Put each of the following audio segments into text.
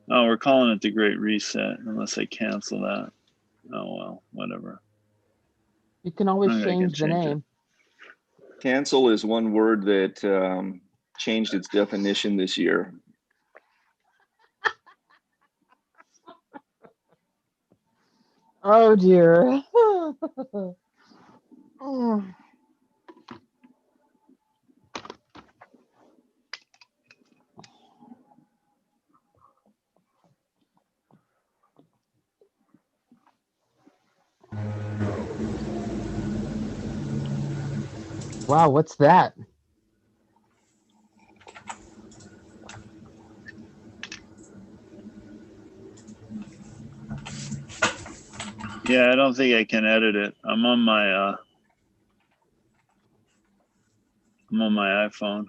Oh, we're calling it the Great Reset, unless I cancel that. Oh well, whatever. You can always I can change the change it. name. Cancel is one word that changed its definition this year. Oh dear. Mm. Wow, what's that? Yeah, I don't think I can edit it. I'm on my iPhone.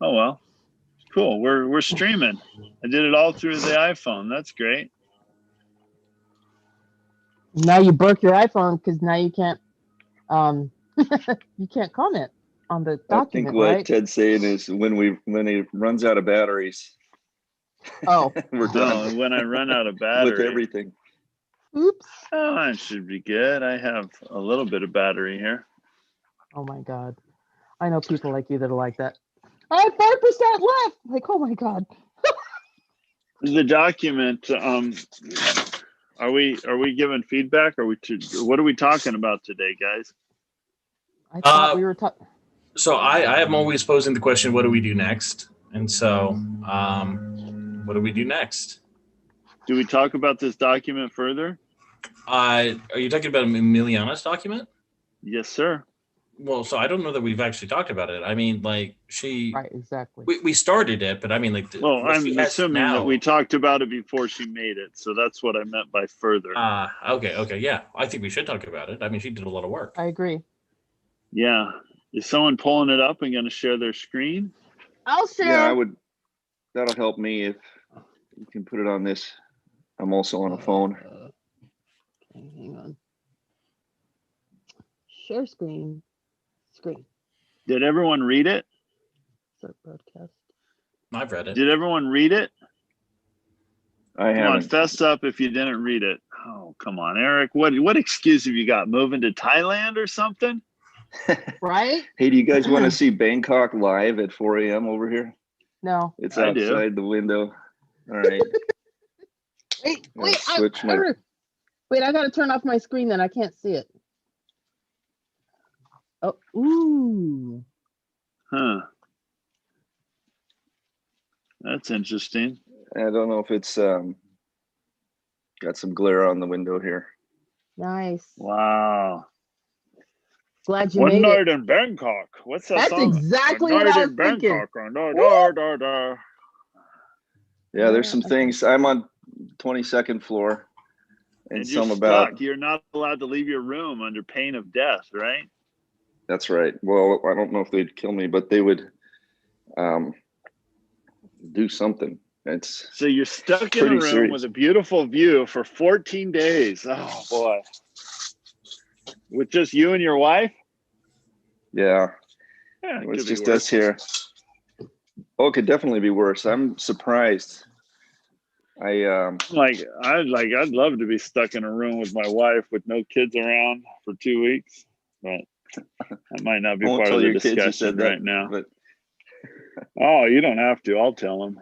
Oh well. Cool. We're streaming. I did it all through the iPhone. That's great. Now you broke your iPhone because now you can't you can't comment on the I think document, what right? Ted's saying is when it runs out of batteries, Oh, we're No, done when I run out of with battery. everything. oops. Oh, it should be good. I have a little bit of battery here. Oh my god. I know people like you that are like that. I have 5% left. Like, oh my god. The document. Are we giving feedback? What are we talking about today, guys? I thought Uh, we were talking. so I am always posing the question, what do we do next? And so, what do we do next? Do we talk about this document further? Are you talking about Emiliana's document? Yes, sir. Well, so I don't know that we've actually talked about it. I mean, like Right, exactly. we started it, but I mean, like Well, what she I'm has assuming that now. we talked about it before she made it, so that's what I meant by further. Okay, yeah. I think we should talk about it. I mean, she did a lot of work. I agree. Yeah. Is someone pulling it up and going to share their screen? I'll share. Yeah, I would. That'll help me if you can put it on this. I'm also on a phone. Okay, hang on. Share screen. Screen. Did everyone read it? Start broadcast. I've read it. Did everyone read it? I Come on, haven't. fess up if you didn't read it. Oh, come on, Eric. What excuse have you got? Moving to Thailand or something? Right? Hey, do you guys want to see Bangkok live at 4 a.m. over here? No. It's I do. outside the window. All right. Wait, Yeah, wait. switch my. Wait, I gotta turn off my screen then. I can't see it. Oh, ooh. Huh. That's interesting. I don't know if it's got some glare on the window here. Nice. Wow. Glad you One made night it. in Bangkok. What's that That's song? exactly One what night I was in thinking. Bangkok. Da. Yeah, there's some Okay. things. I'm on 22nd floor, and you're some stuck. about. You're not allowed to leave your room under pain of death, right? That's right. Well, I don't know if they'd kill me, but they would do something. It's So you're stuck in a pretty room serious. with a beautiful view for 14 days. Oh boy. With just you and your wife? Yeah, Yeah, it was could be just worse. us here. Oh, it could definitely be worse. I'm surprised. I'd love to be stuck in a room with my wife with no kids around for 2 weeks, but that might not be won't part tell of the your kids you discussion said that, right now. but Oh, you don't have to. I'll tell them.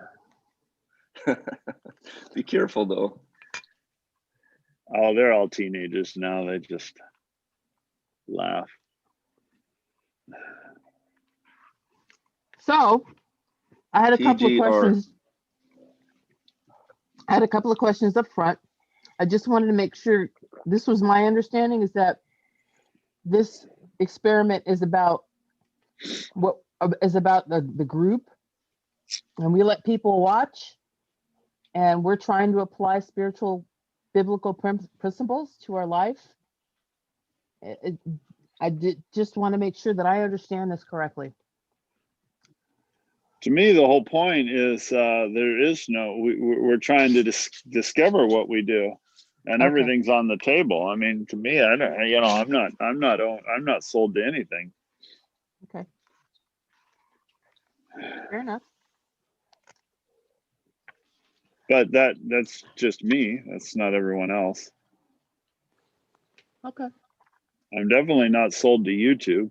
be careful though. Oh, they're all teenagers now. They just laugh. So, I had a couple of TGR. questions. I had a couple of questions up front. I just wanted to make sure this was my understanding is that this experiment is about what is about the group, and we let people watch, and we're trying to apply spiritual biblical principles to our life. I just want to make sure that I understand this correctly. To me, the whole point is there is no. We're trying to discover what we do, and Okay. everything's on the table. I mean, to me, I don't. You know, I'm not sold to anything. Okay. Fair enough. But that's just me. That's not everyone else. Okay. I'm definitely not sold to YouTube.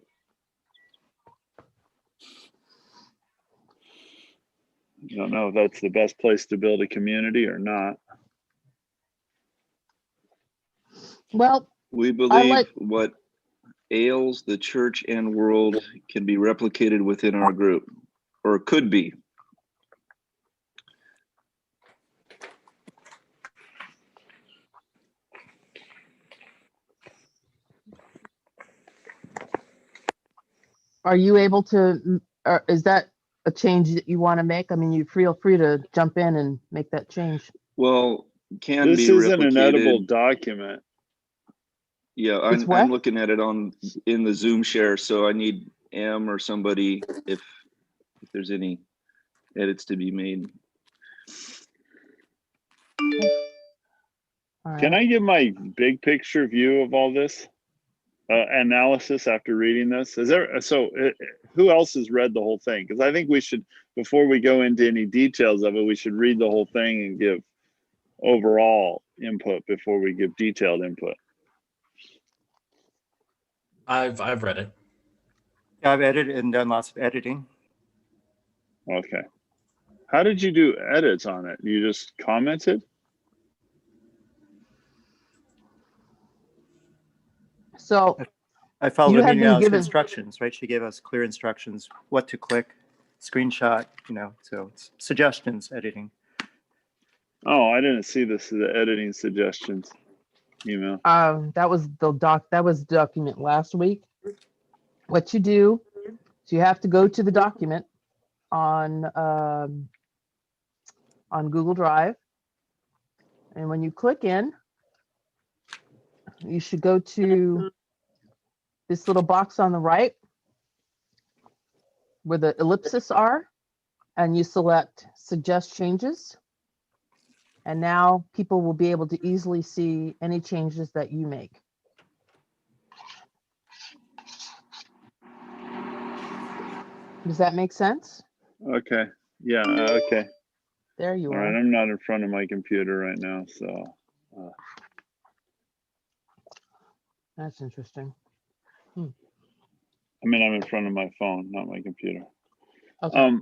I don't know if that's the best place to build a community or not. Well, We believe like- what ails the church and world can be replicated within our group, or could be. are you able to, is that a change that you want to make? I mean, you feel free to jump in and make that change. Well, can This be isn't an edible replicated. document. It's Yeah, I'm what? looking at it in the Zoom share, so I need M or somebody if there's any edits to be made. All Can right. I give my big picture view of all this analysis after reading this? Who else has read the whole thing? Because I think we should, before we go into any details of it, we should read the whole thing and give overall input before we give detailed input. I've read it. Yeah, I've edited and done lots of editing. Okay. How did you do edits on it? You just commented? So I followed You the have meeting been house given- instructions, right? She gave us clear instructions, what to click, screenshot, so it's suggestions, editing. Oh, I didn't see this, the editing suggestions email. that was the document last week. What you do is you have to go to the document on Google Drive, and when you click in, you should go to this little box on the right where the ellipses are, and you select suggest changes. And now people will be able to easily see any changes that you make. Does that make sense? Okay. Yeah. Okay. There you All are. right. I'm not in front of my computer right now, so. That's interesting. I mean, I'm in front of my phone, not my computer. Okay.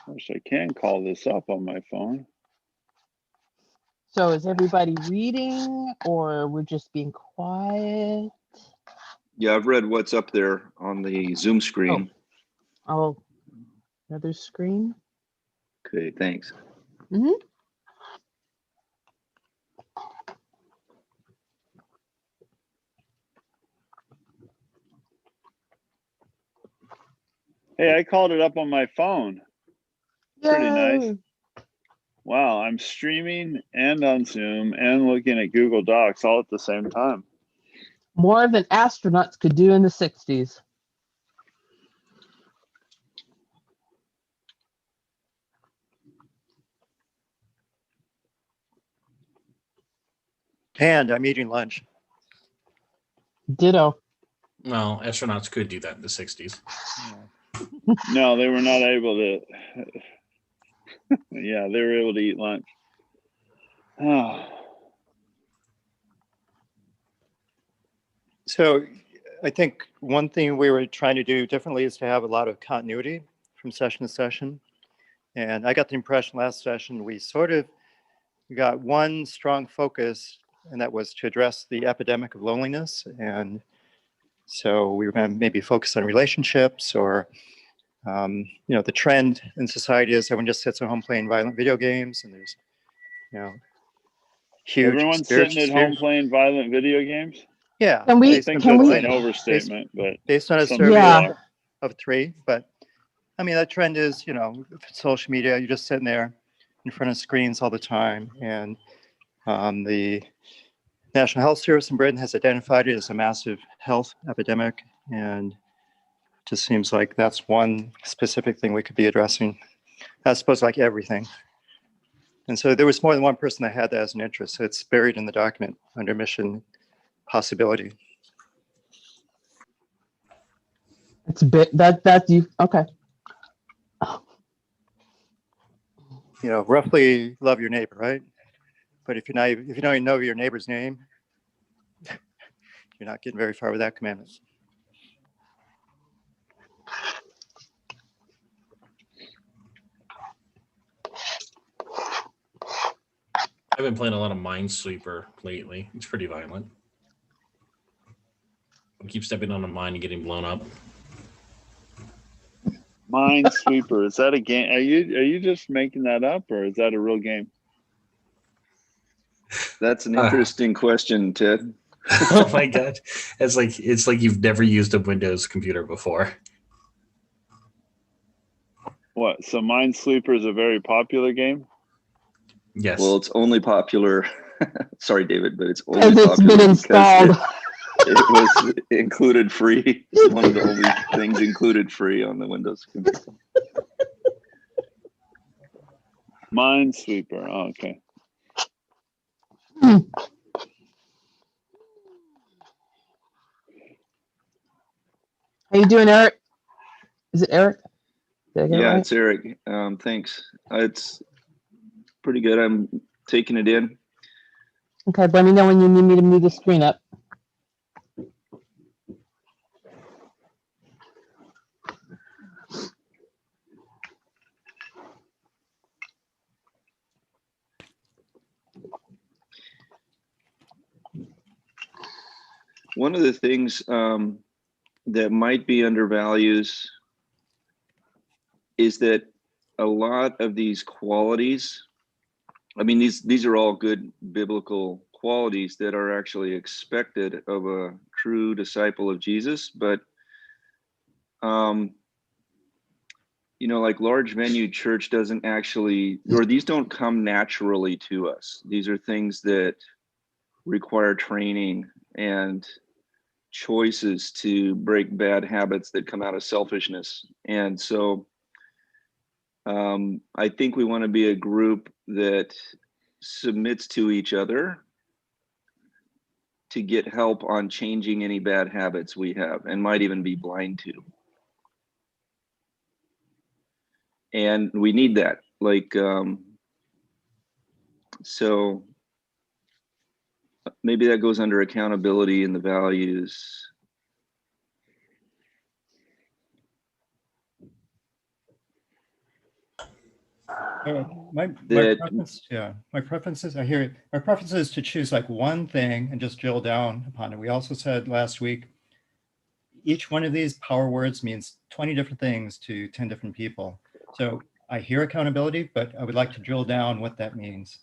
Wish I can call this up on my phone. So is everybody reading, or we're just being quiet? Yeah, I've read what's up there on the Zoom screen. Oh, another screen. Okay, thanks. Mm-hmm. Hey, I called it up on my phone. Pretty nice. Wow, I'm streaming and on Zoom and looking at Google Docs all at the same time. More than astronauts could do in the 60s. And I'm eating lunch. Ditto. Well, astronauts could do that in the 60s. No, they were not able to. Yeah, they were able to eat lunch. Oh. So I think one thing we were trying to do differently is to have a lot of continuity from session to session. And I got the impression last session we sort of got one strong focus, and that was to address the epidemic of loneliness. And so we were going to maybe focus on relationships, or the trend in society is everyone just sits at home playing violent video games, and there's huge Everyone's sitting at home playing violent video games. Yeah, Can we- I think can that's we- an overstatement, but based on a some survey Yeah. of 3. But I mean, that trend is, social media, you're just sitting there in front of screens all the time. And the National Health Service in Britain has identified it as a massive health epidemic. And Just seems like that's one specific thing we could be addressing, as opposed to like everything. And so there was more than one person that had that as an interest. So it's buried in the document under mission possibility. It's a bit that you okay. You know, roughly love your neighbor, right? But if you don't even know your neighbor's name, you're not getting very far with that commandment. I've been playing a lot of Minesweeper lately. It's pretty violent. I keep stepping on a mine and getting blown up. Minesweeper, is that a game? Are you just making that up, or is that a real game? That's an interesting question, Ted. Oh my god. It's like you've never used a Windows computer before. What? So Minesweeper is a very popular game? Yes. Well, it's only popular. Sorry, David, but it's only As it's popular been because installed. it was included free. It's one of the only things included free on the Windows computer. Minesweeper. Oh, okay. How you doing, Eric? Is it Eric? Did I get it Yeah, right? it's Eric. Thanks. It's pretty good. I'm taking it in. Okay, let me know when you need me to move the screen up. One of the things that might be undervalues is that a lot of these qualities, I mean, these are all good biblical qualities that are actually expected of a true disciple of Jesus, but you know, like large venue church doesn't actually, or these don't come naturally to us. These are things that require training and choices to break bad habits that come out of selfishness. And so I think we want to be a group that submits to each other to get help on changing any bad habits we have and might even be blind to. And we need that. Like, so maybe that goes under accountability and the values. My preference, yeah, my preferences, I hear it. My preference is to choose like one thing and just drill down upon it. We also said last week, each one of these power words means 20 different things to 10 different people. So I hear accountability, but I would like to drill down what that means.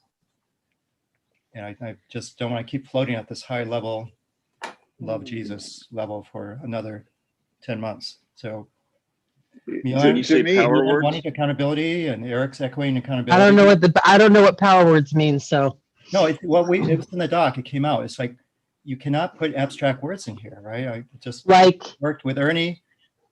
And I just don't want to keep floating at this high level, love Jesus level for another 10 months. So Did you say power words? Wanting accountability, and Eric's echoing accountability. I don't know what power words mean. So no, it was in the doc. It came out. It's like you cannot put abstract words in here, right? I just like worked with Ernie,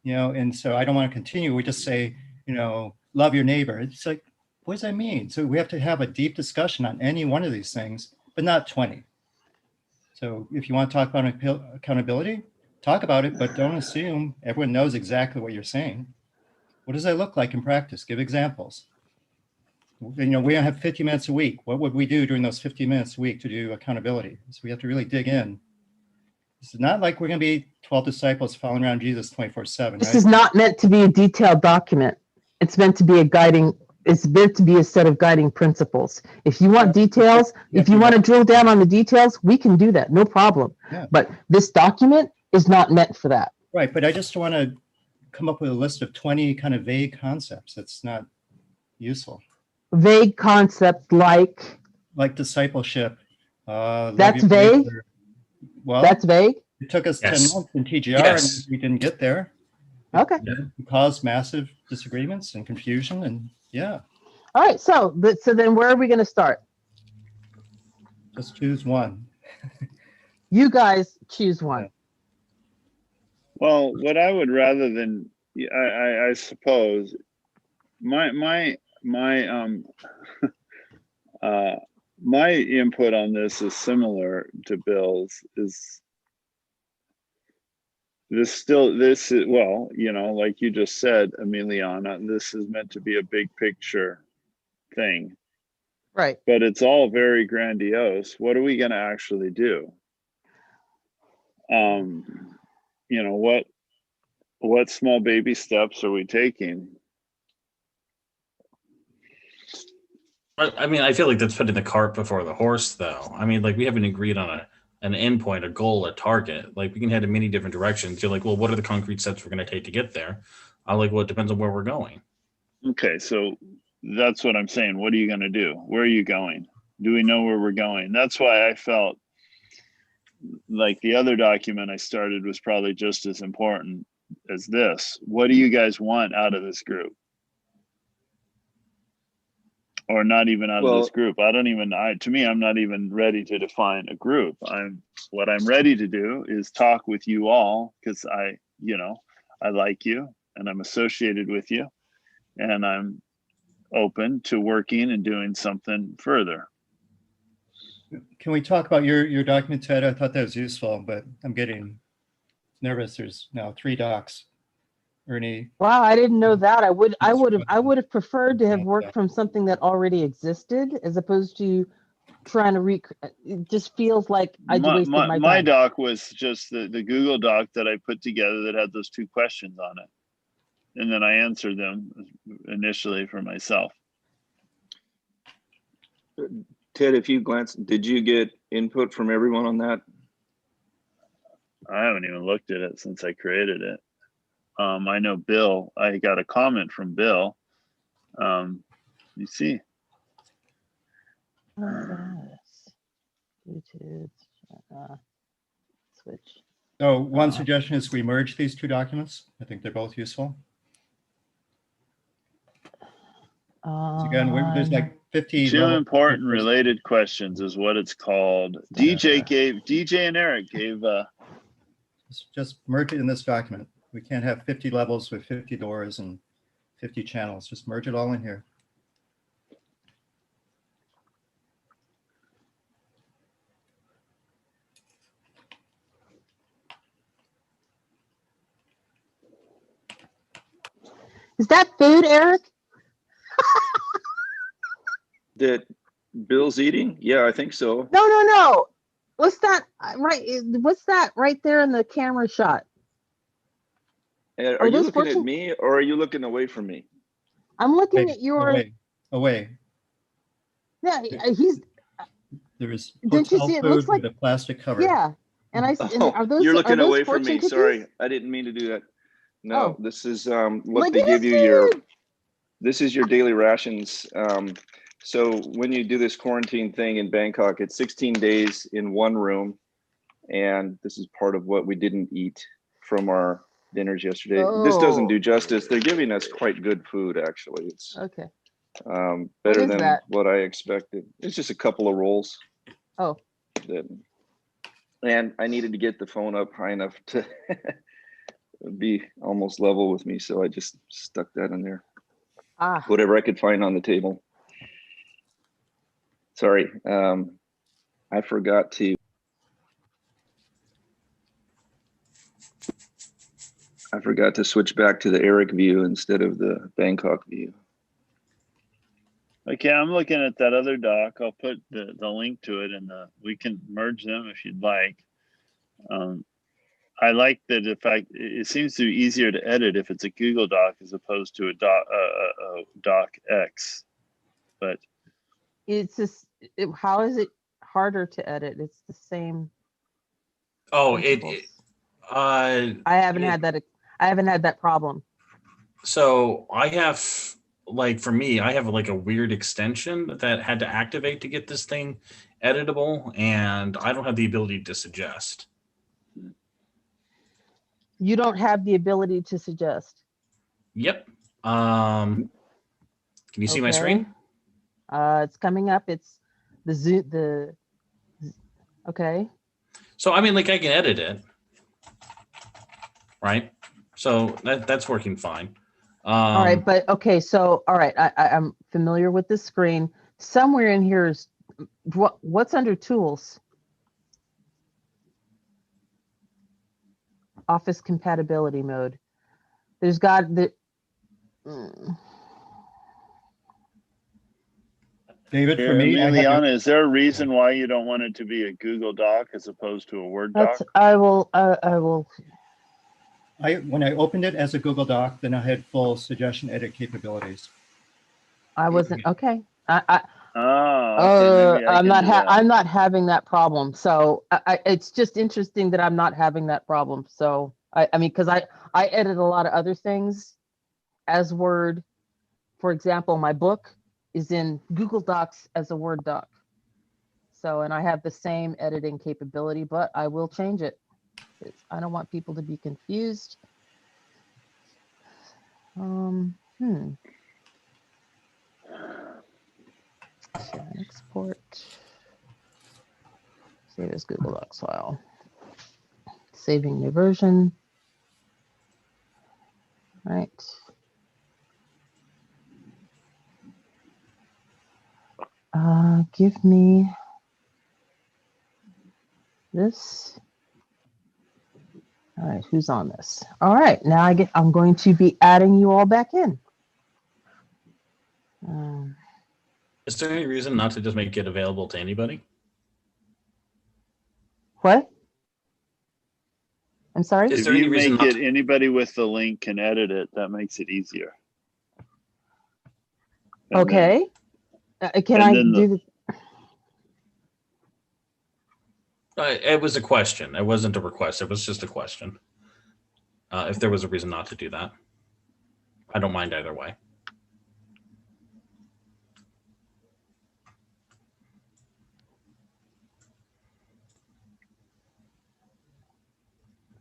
you know, and so I don't want to continue. We just say, you know, love your neighbor. It's like, what does that mean? So we have to have a deep discussion on any one of these things, but not 20. So if you want to talk about accountability, talk about it, but don't assume everyone knows exactly what you're saying. What does that look like in practice? Give examples. You know, we have 50 minutes a week. What would we do during those 50 minutes a week to do accountability? So we have to really dig in. It's not like we're going to be 12 disciples following around Jesus 24/7. This is not meant to be a detailed document. It's meant to be it's meant to be a set of guiding principles. If you want details, if you want to drill down on the details, we can do that, no problem. Yeah. But this document is not meant for that. Right, but I just want to come up with a list of 20 kind of vague concepts. That's not useful. Vague concepts like discipleship. That's vague? Well, that's vague? It took us Yes. 10 months in TGR Yes. and we didn't get there. Okay. It caused massive disagreements and confusion, and yeah, All right. So then where are we going to start? just choose one. You guys choose one. Well, what I would rather than, yeah, I suppose, my my input on this is similar to Bill's. Is this is, well, like you just said, Emiliana, this is meant to be a big picture thing, Right. but it's all very grandiose. What are we going to actually do? What small baby steps are we taking? I mean, I feel like that's putting the cart before the horse, though. I mean, like we haven't agreed on an endpoint, a goal, a target. Like we can head in many different directions. You're like, well, what are the concrete steps we're going to take to get there? Like, well, it depends on where we're going. Okay, so that's what I'm saying. What are you going to do? Where are you going? Do we know where we're going? That's why I felt like the other document I started was probably just as important as this. What do you guys want out of this group? Or not even out of this group. To me, I'm not even ready to define a group. What I'm ready to do is talk with you all, because I like you and I'm associated with you, and I'm open to working and doing something further. Can we talk about your document, Ted? I thought that was useful, but I'm getting nervous. There's now 3 docs. Ernie, Wow, I didn't know that. I would have preferred to have worked from something that already existed as opposed to trying to it just feels like I wasted my time. My doc was just the Google doc that I put together that had those 2 questions on it. And then I answered them initially for myself. Ted, if you glance, did you get input from everyone on that? I haven't even looked at it since I created it. I know Bill, I got a comment from Bill. You see. YouTube, switch. so one suggestion is we merge these 2 documents. I think they're both useful. So again, there's like 50 2 levels. important related questions is what it's called. DJ and Eric gave just merge it in this document. We can't have 50 levels with 50 doors and 50 channels. Just merge it all in here. Is that food, Eric? That Bill's eating? Yeah, I think so. No. What's that right there in the camera shot? Are you looking at me or are you looking away from me? I'm looking at your. Away. Yeah, There's Didn't you see it? food Looks like with a plastic cover. Yeah, and are those? You're looking away from fortune me. cookies? Sorry, I didn't mean to do that. No, Oh. this is Look what they at give this you. food! This is your daily rations. So when you do this quarantine thing in Bangkok, it's 16 days in one room, and this is part of what we didn't eat from our dinners yesterday. This doesn't do justice. They're giving us quite good food, actually. It's Okay. better is than that? what I expected. It's just a couple of rolls. Oh. And I needed to get the phone up high enough to be almost level with me, so I just stuck that in there. Whatever I could find on the table. Sorry, I forgot to switch back to the Eric view instead of the Bangkok view. Okay, I'm looking at that other doc. I'll put the link to it, and we can merge them if you'd like. I like that the fact it seems to be easier to edit if it's a Google Doc as opposed to a Doc X. But it's just how is it harder to edit? It's the same. Oh, I haven't had that. I haven't had that problem. So I have, like, for me, I have like a weird extension that had to activate to get this thing editable, and I don't have the ability to suggest. You don't have the ability to suggest. Yep. Can you see my screen? It's coming up. It's okay. So I mean, like, I can edit it. right? So that's working fine. All right, but okay, so, all right, I'm familiar with this screen. Somewhere in here is, what's under tools? Office compatibility mode. There's got the, David, for me, I had to- Liliana, is there a reason why you don't want it to be a Google Doc as opposed to a Word doc? that's, I will, when I opened it as a Google Doc, then I had full suggestion edit capabilities. I wasn't, okay. Okay, maybe I can do that. I'm not having that problem. So it's just interesting that I'm not having that problem. So I mean, because I edit a lot of other things as Word. For example, my book is in Google Docs as a Word doc. So, and I have the same editing capability, but I will change it. I don't want people to be confused. Share and export. Save as Google Docs file. Saving new version. Right. Give me this. All right, who's on this? All right, now I'm going to be adding you all back in. Is there any reason not to just make it available to anybody? What? I'm sorry? Is If there any you reason make not it, to- anybody with the link can edit it. That makes it easier. And Okay. Can and I then do the, It was a question. It wasn't a request. It was just a question. If there was a reason not to do that, I don't mind either way.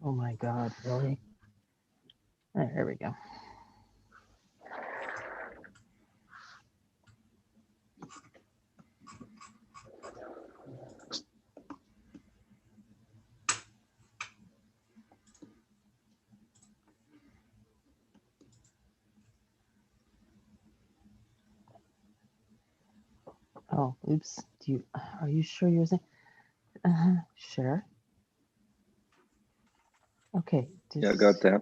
oh my God, really? All right, here we go. Oh, oops. Are you sure you're saying? Sure. Okay. Yeah, I got that.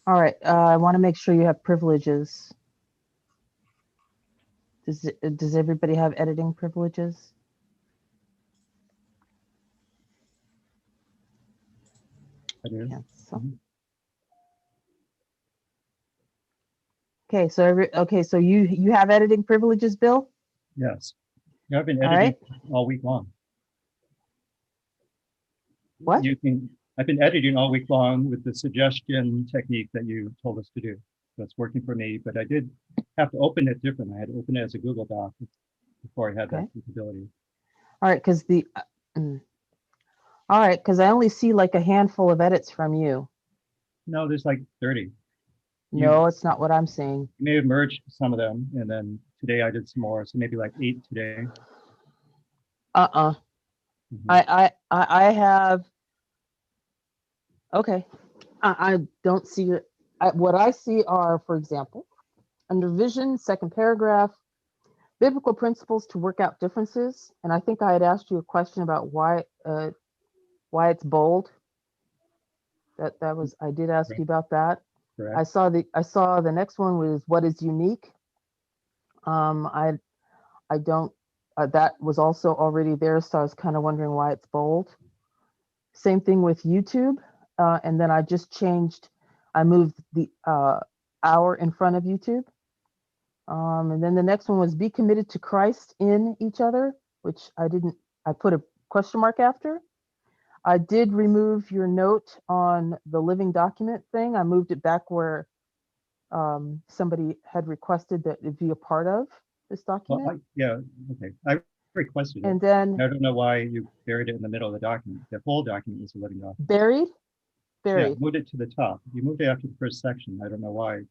All right. I want to make sure you have privileges. Does everybody have editing privileges? I do. Yeah. So. Mhm. Okay. So you have editing privileges, Bill? Yes. Yeah, I've been All editing right. all week long. What? I've been editing all week long with the suggestion technique that you told us to do. That's working for me, but I did have to open it different. I had to open it as a Google Doc before I had that Okay. capability. All right. All right. Because I only see like a handful of edits from you. No, there's like 30. No, it's not what I'm seeing. You may have merged some of them, and then today I did some more, so maybe like 8 today. Mhm. I have. Okay. I don't see it. What I see are, for example, under vision, second paragraph, biblical principles to work out differences. And I think I had asked you a question about why it's bold. I did ask Right. you about that. Correct. I saw the next one was what is unique. I don't, that was also already there. So I was kind of wondering why it's bold. Same thing with YouTube. And then I moved the hour in front of YouTube. And then the next one was be committed to Christ in each other, which I put a question mark after. I did remove your note on the living document thing. I moved it back where somebody had requested that it be a part of this Well, document. okay. I requested it. And then I don't know why you buried it in the middle of the document. The whole document is a living document. buried. Yeah, moved it to the top. You moved it after the first section. I don't know why.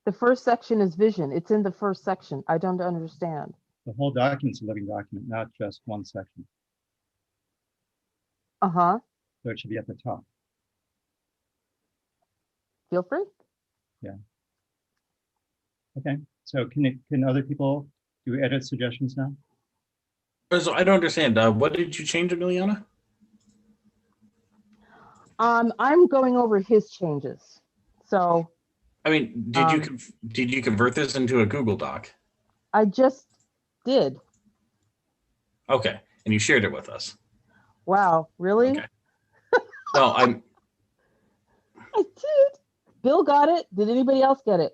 The first section is vision. It's in the first section. I don't understand. The whole document's a living document, not just one section. Uh-huh. So it should be at the top. feel free. Okay, so can other people do edit suggestions now? So I don't understand. What did you change, Emiliana? I'm going over his changes. So I mean, did you convert this into a Google Doc? I just did. Okay, and you shared it with us. Wow, really? Okay. No, I'm. I did. Bill got it. Did anybody else get it?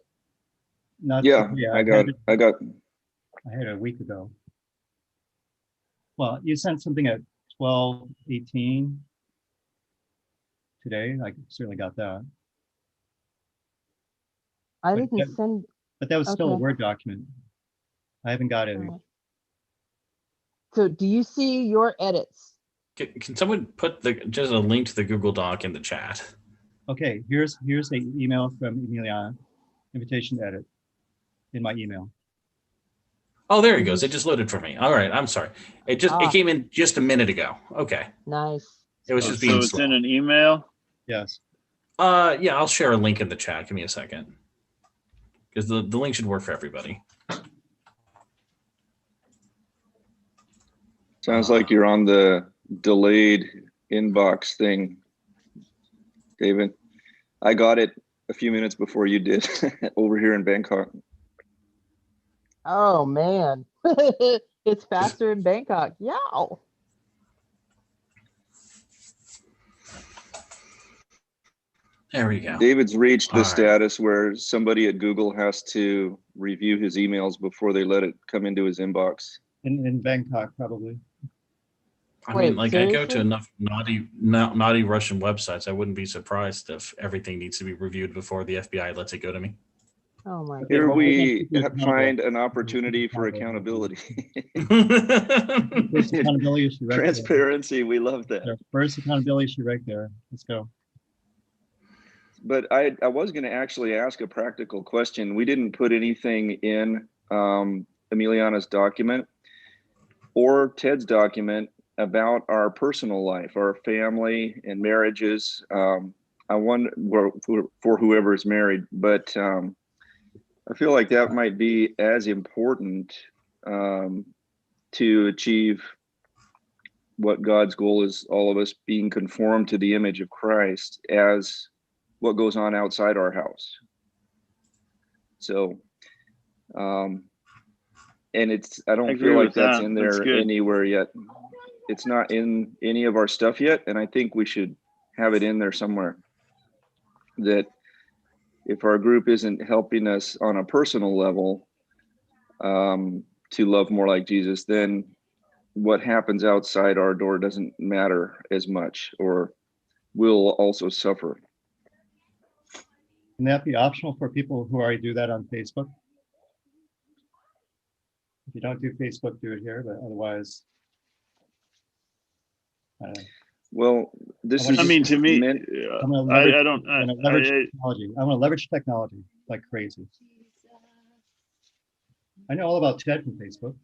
Not Yeah, I got had it a week ago. Well, you sent something at 12:18 today. I certainly got that. I But didn't send. But that was still a Okay. Word document. I haven't got it. So do you see your edits? Can someone put just a link to the Google Doc in the chat? Okay, here's the email from Emiliana, invitation to edit in my email. Oh, there he goes. It just loaded for me. All right, I'm sorry. It came in just a minute ago. Okay, Nice. it was Oh, just so being it's slow. in an email. Yes. Yeah, I'll share a link in the chat. Give me a second, because the link should work for everybody. Sounds like you're on the delayed inbox thing, David. I got it a few minutes before you did over here in Bangkok. Oh man, it's faster in Bangkok. Yeah. There we go. David's reached the All right. status where somebody at Google has to review his emails before they let it come into his inbox. In Bangkok, probably. I Wait, mean, like I go to seriously? enough naughty Russian websites. I wouldn't be surprised if everything needs to be reviewed before the FBI lets it go to me. Oh my Here God. we find an opportunity for accountability. First accountability issue right there. Transparency, we love that. Their first accountability issue right there. Let's go. But I was going to actually ask a practical question. We didn't put anything in Emiliana's document or Ted's document about our personal life, our family and marriages. I wonder for whoever is married, but I feel like that might be as important to achieve what God's goal is, all of us being conformed to the image of Christ, as what goes on outside our house. So, and I don't agree feel like with that's that. in That's there good. anywhere yet. It's not in any of our stuff yet. And I think we should have it in there somewhere, that if our group isn't helping us on a personal level to love more like Jesus, then what happens outside our door doesn't matter as much, or will also suffer. Can that be optional for people who already do that on Facebook? If you don't do Facebook, do it here, but otherwise. I don't know. Well, this is I mean, to me, meant, I'm gonna I leverage, don't. I'm gonna leverage technology. I'm gonna leverage technology like crazy. I know all about Ted from Facebook.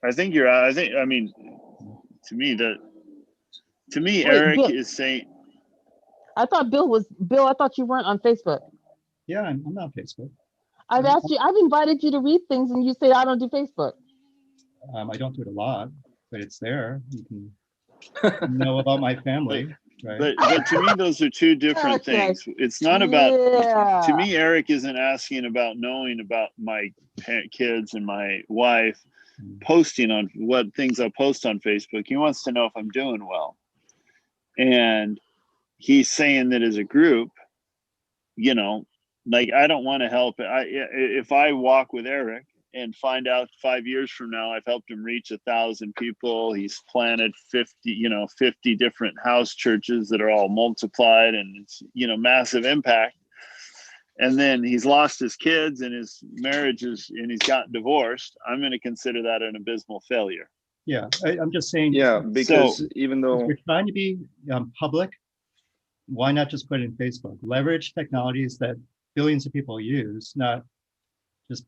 I think you're. I think. I mean, to me, Wait, Eric Bill. is saying. I thought Bill. I thought you weren't on Facebook. Yeah, I'm on Facebook. I've asked you. I've invited you to read things, and you say I don't do Facebook. I don't do it a lot, but it's there. You can know about my family, right? But to me, those are two different Okay. things. It's not about. Yeah. To me, Eric isn't asking about knowing about my kids and my wife posting on what things I post on Facebook. He wants to know if I'm doing well. And he's saying that as a group, you know, like I don't want to help. If I walk with Eric and find out 5 years from now I've helped him reach 1,000 people, he's planted 50 different house churches that are all multiplied, and it's massive impact. And then he's lost his kids and his marriages, and he's gotten divorced. I'm going to consider that an abysmal failure. Yeah, I'm just saying. yeah, because even If though we're trying to be public, why not just put it in Facebook? Leverage technologies that billions of people use, not just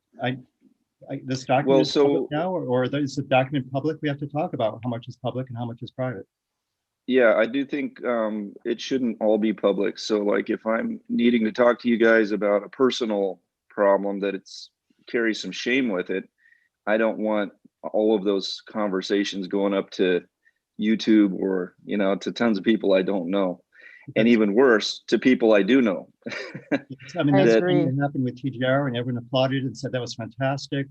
this document Well, is public now, or is the document public? We have to talk about how much is public and how much is private. Yeah, I do think it shouldn't all be public. So like if I'm needing to talk to you guys about a personal problem that it's carries some shame with it, I don't want all of those conversations going up to YouTube or, you know, to tons of people I don't know. And even worse, to people I do know. I mean, I that's the agree. thing that happened with TGR and everyone applauded and said that was fantastic.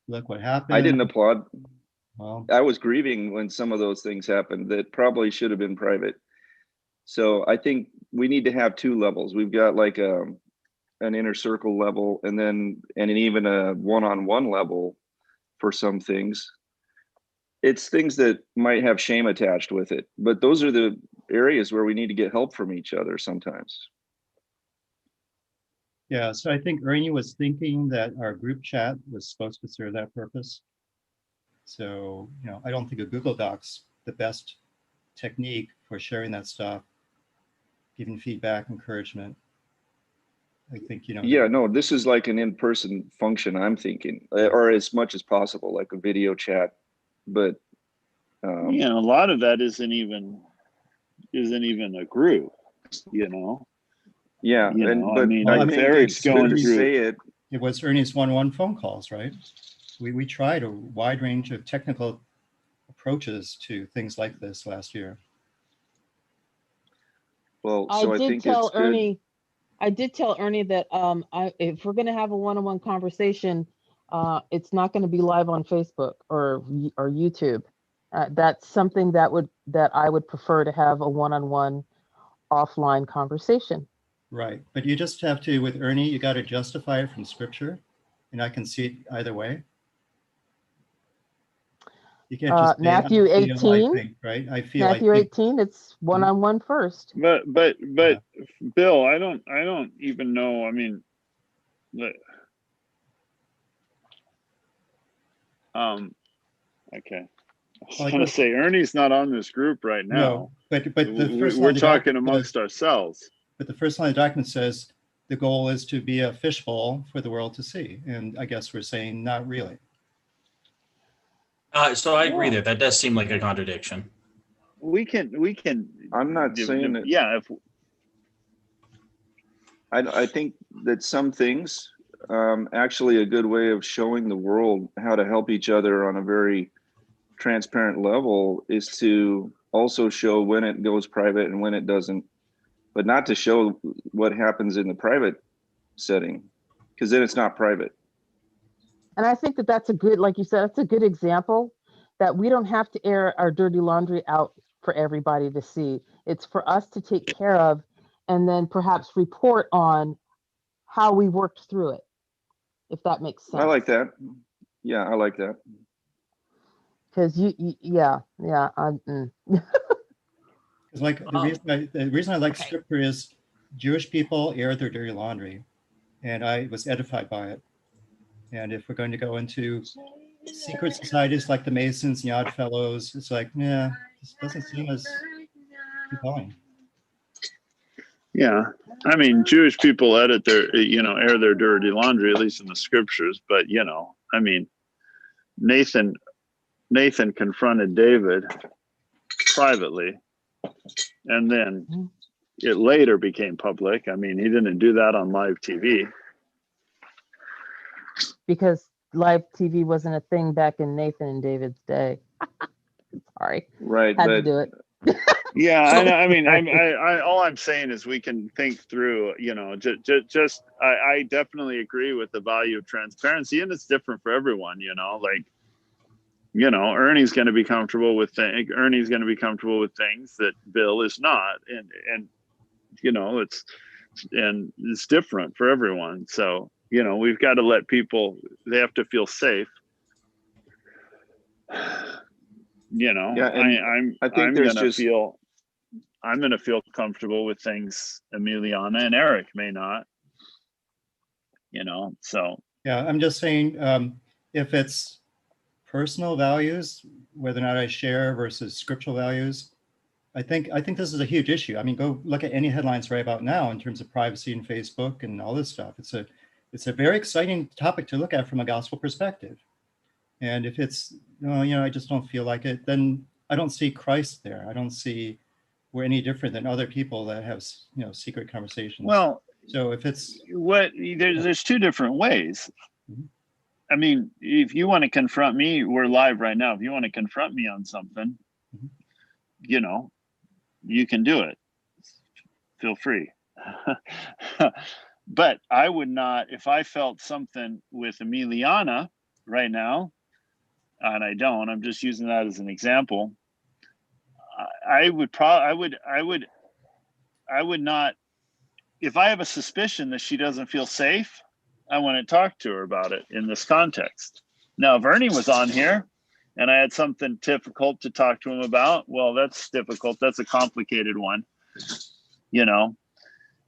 Look what happened. I didn't applaud. Well, I was grieving when some of those things happened that probably should have been private. So I think we need to have two levels. We've got like an inner circle level and then and even a one-on-one level for some things. It's things that might have shame attached with it, but those are the areas where we need to get help from each other sometimes. yeah, so I think Ernie was thinking that our group chat was supposed to serve that purpose. So, you know, I don't think a Google Docs the best technique for sharing that stuff, giving feedback, encouragement. I think, you know. Yeah, no, this is like an in-person function, I'm thinking, or as much as possible, like a video chat. But You know, a lot of that isn't even a group, you know. yeah, You and know, I but mean, I if think Eric's it's good going to through, say it. It was Ernie's one-on-one phone calls, right? We tried a wide range of technical approaches to things like this last year. Well, I so I did think tell it's good. Ernie, I did tell Ernie that if we're gonna have a one-on-one conversation, it's not gonna be live on Facebook or YouTube. That's something that I would prefer to have a one-on-one offline conversation. Right, but you just have to, with Ernie, you got to justify it from scripture, and I can see it either way. You can't just say, Matthew I feel, I 18, think, right? I feel, I Matthew think. 18, it's one-on-one first. but Bill, I don't even know. I mean, okay. I was Like gonna this- say Ernie's not on this group right now. No, but the first line We're of the talking document amongst says- ourselves. But the first line of the document says the goal is to be a fishbowl for the world to see, and I guess we're saying not really. So I agree there. That does seem like a contradiction. We can. I'm not saying that. Yeah, if I think that some things, actually a good way of showing the world how to help each other on a very transparent level is to also show when it goes private and when it doesn't, but not to show what happens in the private setting, because then it's not private. And I think that that's a good, like you said, that's a good example that we don't have to air our dirty laundry out for everybody to see. It's for us to take care of and then perhaps report on how we worked through it, if that makes sense. I like that. Yeah, I like that. Because yeah. Because like the reason I like scripture is Jewish people air their dirty laundry, and I was edified by it. And if we're going to go into secret societies like the Masons and the Odd Fellows, it's like, yeah, this doesn't seem as compelling. yeah, I mean, Jewish people edit their, air their dirty laundry, at least in the scriptures. But I mean, Nathan confronted David privately, and then it later became public. I mean, he didn't do that on live TV. Because live TV wasn't a thing back in Nathan and David's day. Sorry, Right, had to but do it. Yeah, I know. I mean, I all I'm saying is we can think through. I definitely agree with the value of transparency, and it's different for everyone. Ernie's going to be comfortable with things. Ernie's going to be comfortable with things that Bill is not, and it's different for everyone. So we've got to let people. They have to feel safe. Yeah, and I think there's I'm gonna feel comfortable with things Emiliana and Eric may not. So Yeah, I'm just saying, if it's personal values, whether or not I share versus scriptural values, I think this is a huge issue. I mean, go look at any headlines right about now in terms of privacy and Facebook and all this stuff. It's a very exciting topic to look at from a gospel perspective. And if it's, I just don't feel like it, then I don't see Christ there. I don't see we're any different than other people that have, secret conversations. Well, So if it's, there's two different ways. Mhm. I mean, if you want to confront me, we're live right now. If you want to confront me on something, Mhm. You can do it. Feel free. But I would not, if I felt something with Emiliana right now, and I don't, I'm just using that as an example. I would not, if I have a suspicion that she doesn't feel safe, I want to talk to her about it in this context. Now, if Ernie was on here and I had something difficult to talk to him about, well, that's difficult. That's a complicated one,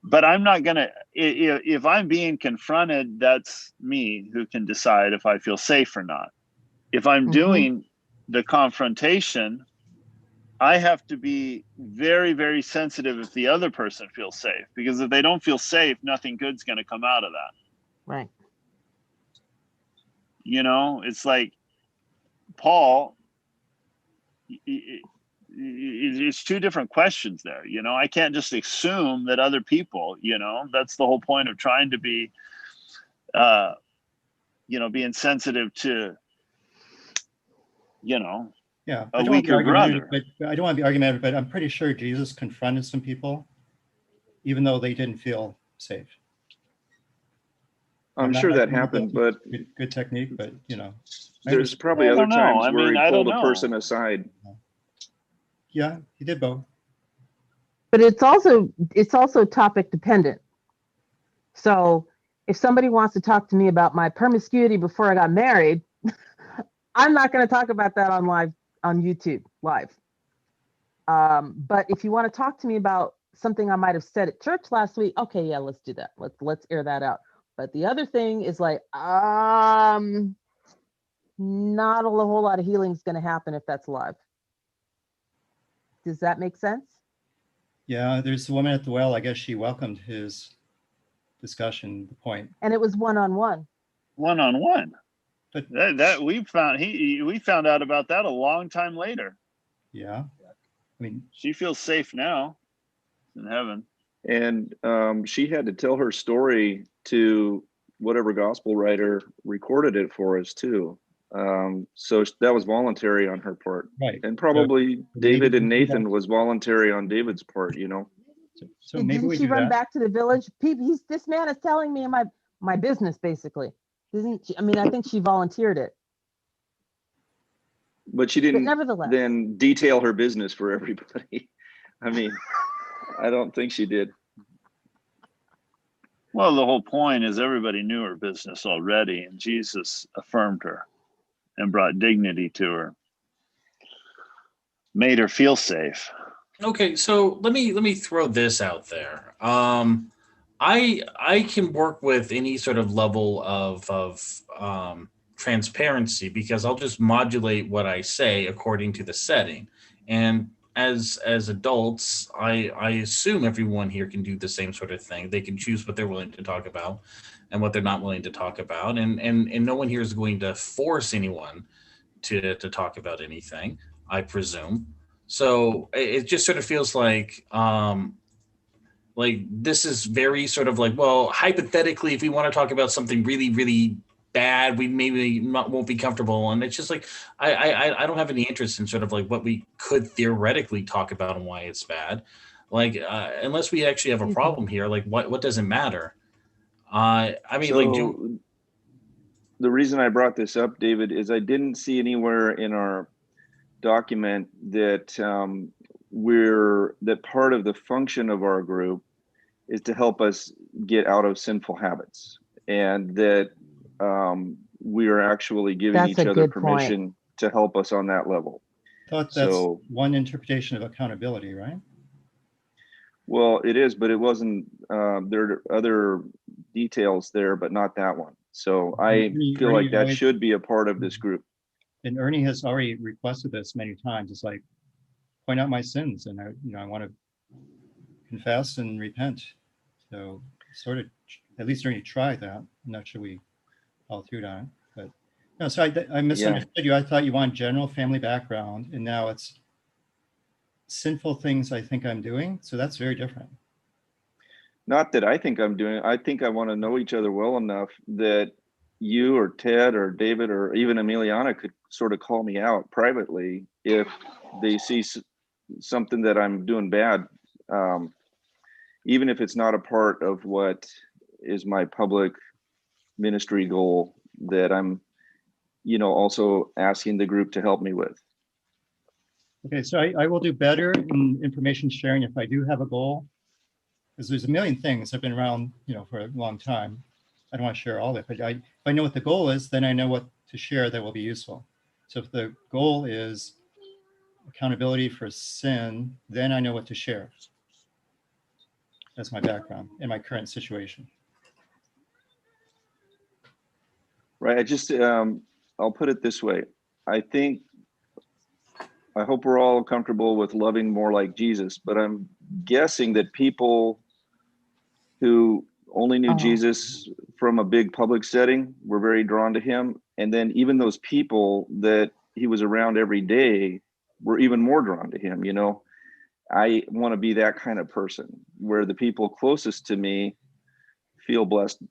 but I'm not going to, if I'm being confronted, that's me who can decide if I feel safe or not. If I'm Mhm. doing the confrontation, I have to be very, very sensitive if the other person feels safe, because if they don't feel safe, nothing good's going to come out of that. Right. It's like Paul, it's two different questions there. I can't just assume that other people, that's the whole point of trying to be, being sensitive to, yeah, a I don't want to be weaker argumentative, brother. but I don't want to be argumentative, but I'm pretty sure Jesus confronted some people, even though they didn't feel safe. I'm sure that happened, but Good technique, but there's probably I other don't know. times I where mean, he I pulled don't a know. person aside. yeah, he did both. But it's also topic dependent. So if somebody wants to talk to me about my promiscuity before I got married, I'm not going to talk about that on YouTube live. But if you want to talk to me about something I might have said at church last week, okay, yeah, let's do that. Let's air that out. But the other thing is like, not a whole lot of healing is going to happen if that's live. Does that make sense? Yeah, there's the woman at the well. I guess she welcomed his discussion, the point. And it was one-on-one. One-on-one. But that we found out about that a long time later. yeah, I mean, She feels safe now in heaven. And she had to tell her story to whatever gospel writer recorded it for us too. So that was voluntary on her part. right. And probably So David maybe and we do Nathan that. was voluntary on David's part, So maybe Didn't we she do run that. back to the village? This man is telling me my business, basically. Didn't she? I mean, I think she volunteered it. But she But didn't nevertheless, then detail her business for everybody. I mean, I don't think she did. Well, the whole point is everybody knew her business already, and Jesus affirmed her and brought dignity to her, made her feel safe. Okay, so let me throw this out there. I can work with any sort of level of transparency because I'll just modulate what I say according to the setting. And as adults, I assume everyone here can do the same sort of thing. They can choose what they're willing to talk about and what they're not willing to talk about. And no one here is going to force anyone to talk about anything, I presume. So it just sort of feels like this is very sort of like, well, hypothetically, if we want to talk about something really, really bad, we maybe won't be comfortable. And it's just like, I don't have any interest in sort of like what we could theoretically talk about and why it's bad. Like, unless we actually have a problem here, like what does it matter? I mean, So the reason I brought this up, David, is I didn't see anywhere in our document that that part of the function of our group is to help us get out of sinful habits, and that we are actually giving That's each a other good point. permission to help us on that level. I thought that's So, one interpretation of accountability, right? well, it is, but it wasn't. There are other details there, but not that one. So I feel like that should be a part of this group. And Ernie has already requested this many times. It's like, point out my sins, and I want to confess and repent. So sort of, at least Ernie tried that. I'm not sure we all through on it, but no. So I misunderstood you. I thought you want general family background, and now it's sinful things I think I'm doing. So that's very different. Not that I think I'm doing it. I think I want to know each other well enough that you or Ted or David or even Emiliana could sort of call me out privately if they see something that I'm doing bad, even if it's not a part of what is my public ministry goal that I'm, also asking the group to help me with. Okay, so I will do better in information sharing if I do have a goal, because there's a million things. I've been around, for a long time. I don't want to share all of it, but if I know what the goal is, then I know what to share that will be useful. So if the goal is accountability for sin, then I know what to share. That's my background in my current situation. Right. I'll put it this way. I hope we're all comfortable with loving more like Jesus, but I'm guessing that people who only knew Jesus from a big public setting were very drawn to him. And then even those people that he was around every day were even more drawn to him. I want to be that kind of person where the people closest to me feel blessed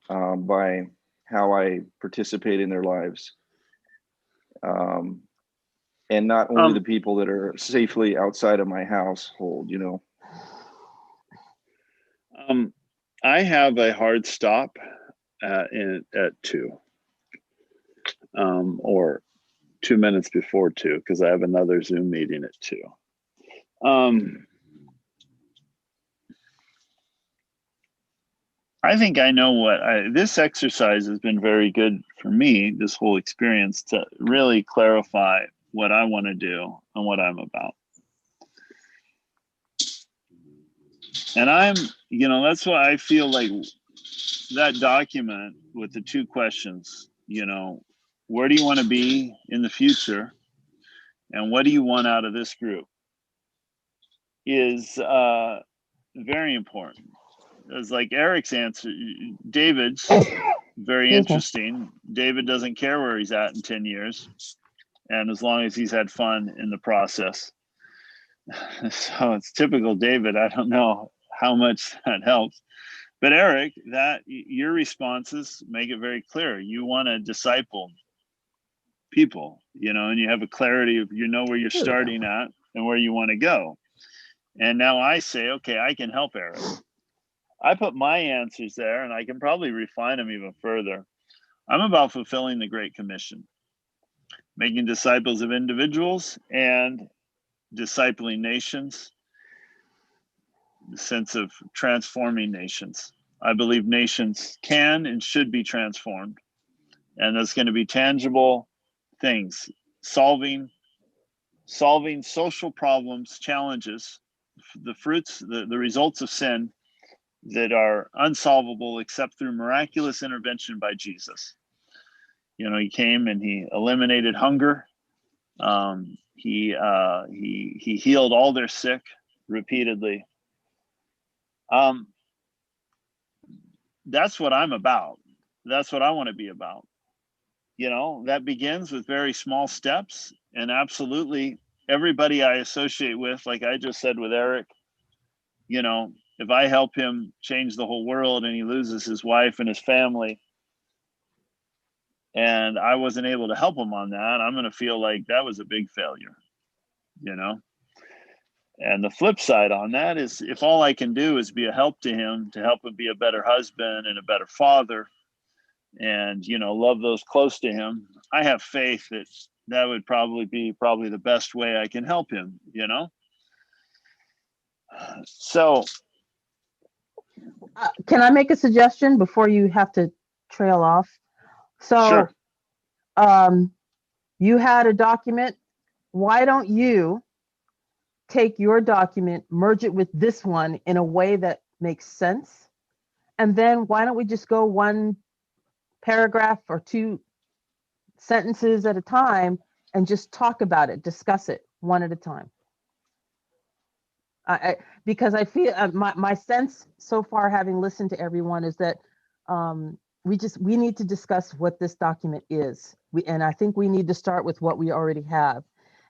by how I participate in their lives. And not only the people that are safely outside of my household, I have a hard stop at 2, or 2 minutes before 2, because I have another Zoom meeting at 2. I think I know this exercise has been very good for me, this whole experience, to really clarify what I want to do and what I'm about. And that's why I feel like that document with the 2 questions, where do you want to be in the future? And what do you want out of this group? Is very important. It's like Eric's answer, David's very interesting. David doesn't care where he's at in 10 years. And as long as he's had fun in the process. So it's typical David. I don't know how much that helps. But Eric, that your responses make it very clear. You want to disciple people, and you have a clarity of, where you're starting at and where you want to go. And now I say, okay, I can help Eric. I put my answers there, and I can probably refine them even further. I'm about fulfilling the Great Commission, making disciples of individuals and discipling nations, the sense of transforming nations. I believe nations can and should be transformed. And that's going to be tangible things, solving social problems, challenges, the fruits, the results of sin that are unsolvable except through miraculous intervention by Jesus. He came and he eliminated hunger. He healed all their sick repeatedly. That's what I'm about. That's what I want to be about. That begins with very small steps, and absolutely everybody I associate with, like I just said with Eric, if I help him change the whole world and he loses his wife and his family, and I wasn't able to help him on that, I'm going to feel like that was a big failure, And the flip side on that is, if all I can do is be a help to him, to help him be a better husband and a better father, and, love those close to him, I have faith that would probably be the best way I can help him, So. Can I make a suggestion before you have to trail off? So, Sure. You had a document. Why don't you take your document, merge it with this one in a way that makes sense? And then why don't we just go 1 paragraph or 2 sentences at a time and just talk about it, discuss it one at a time? Because I feel my sense so far, having listened to everyone, is that we need to discuss what this document is. And I think we need to start with what we already have.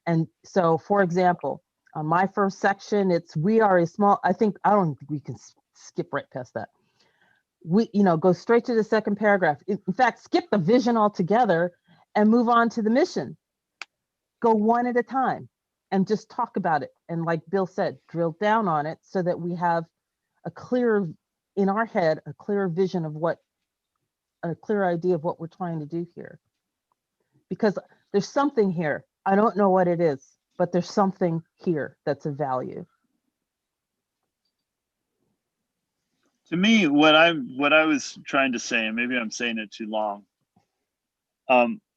And so, for example, On my first section, it's we are a small, I don't think we can skip right past that. We, go straight to the second paragraph. In fact, skip the vision altogether and move on to the mission. Go one at a time and just talk about it. And like Bill said, drill down on it so that we have a clear, in our head, a clear vision of a clear idea of what we're trying to do here. Because there's something here. I don't know what it is, but there's something here that's of value. To me, what I was trying to say, and maybe I'm saying it too long,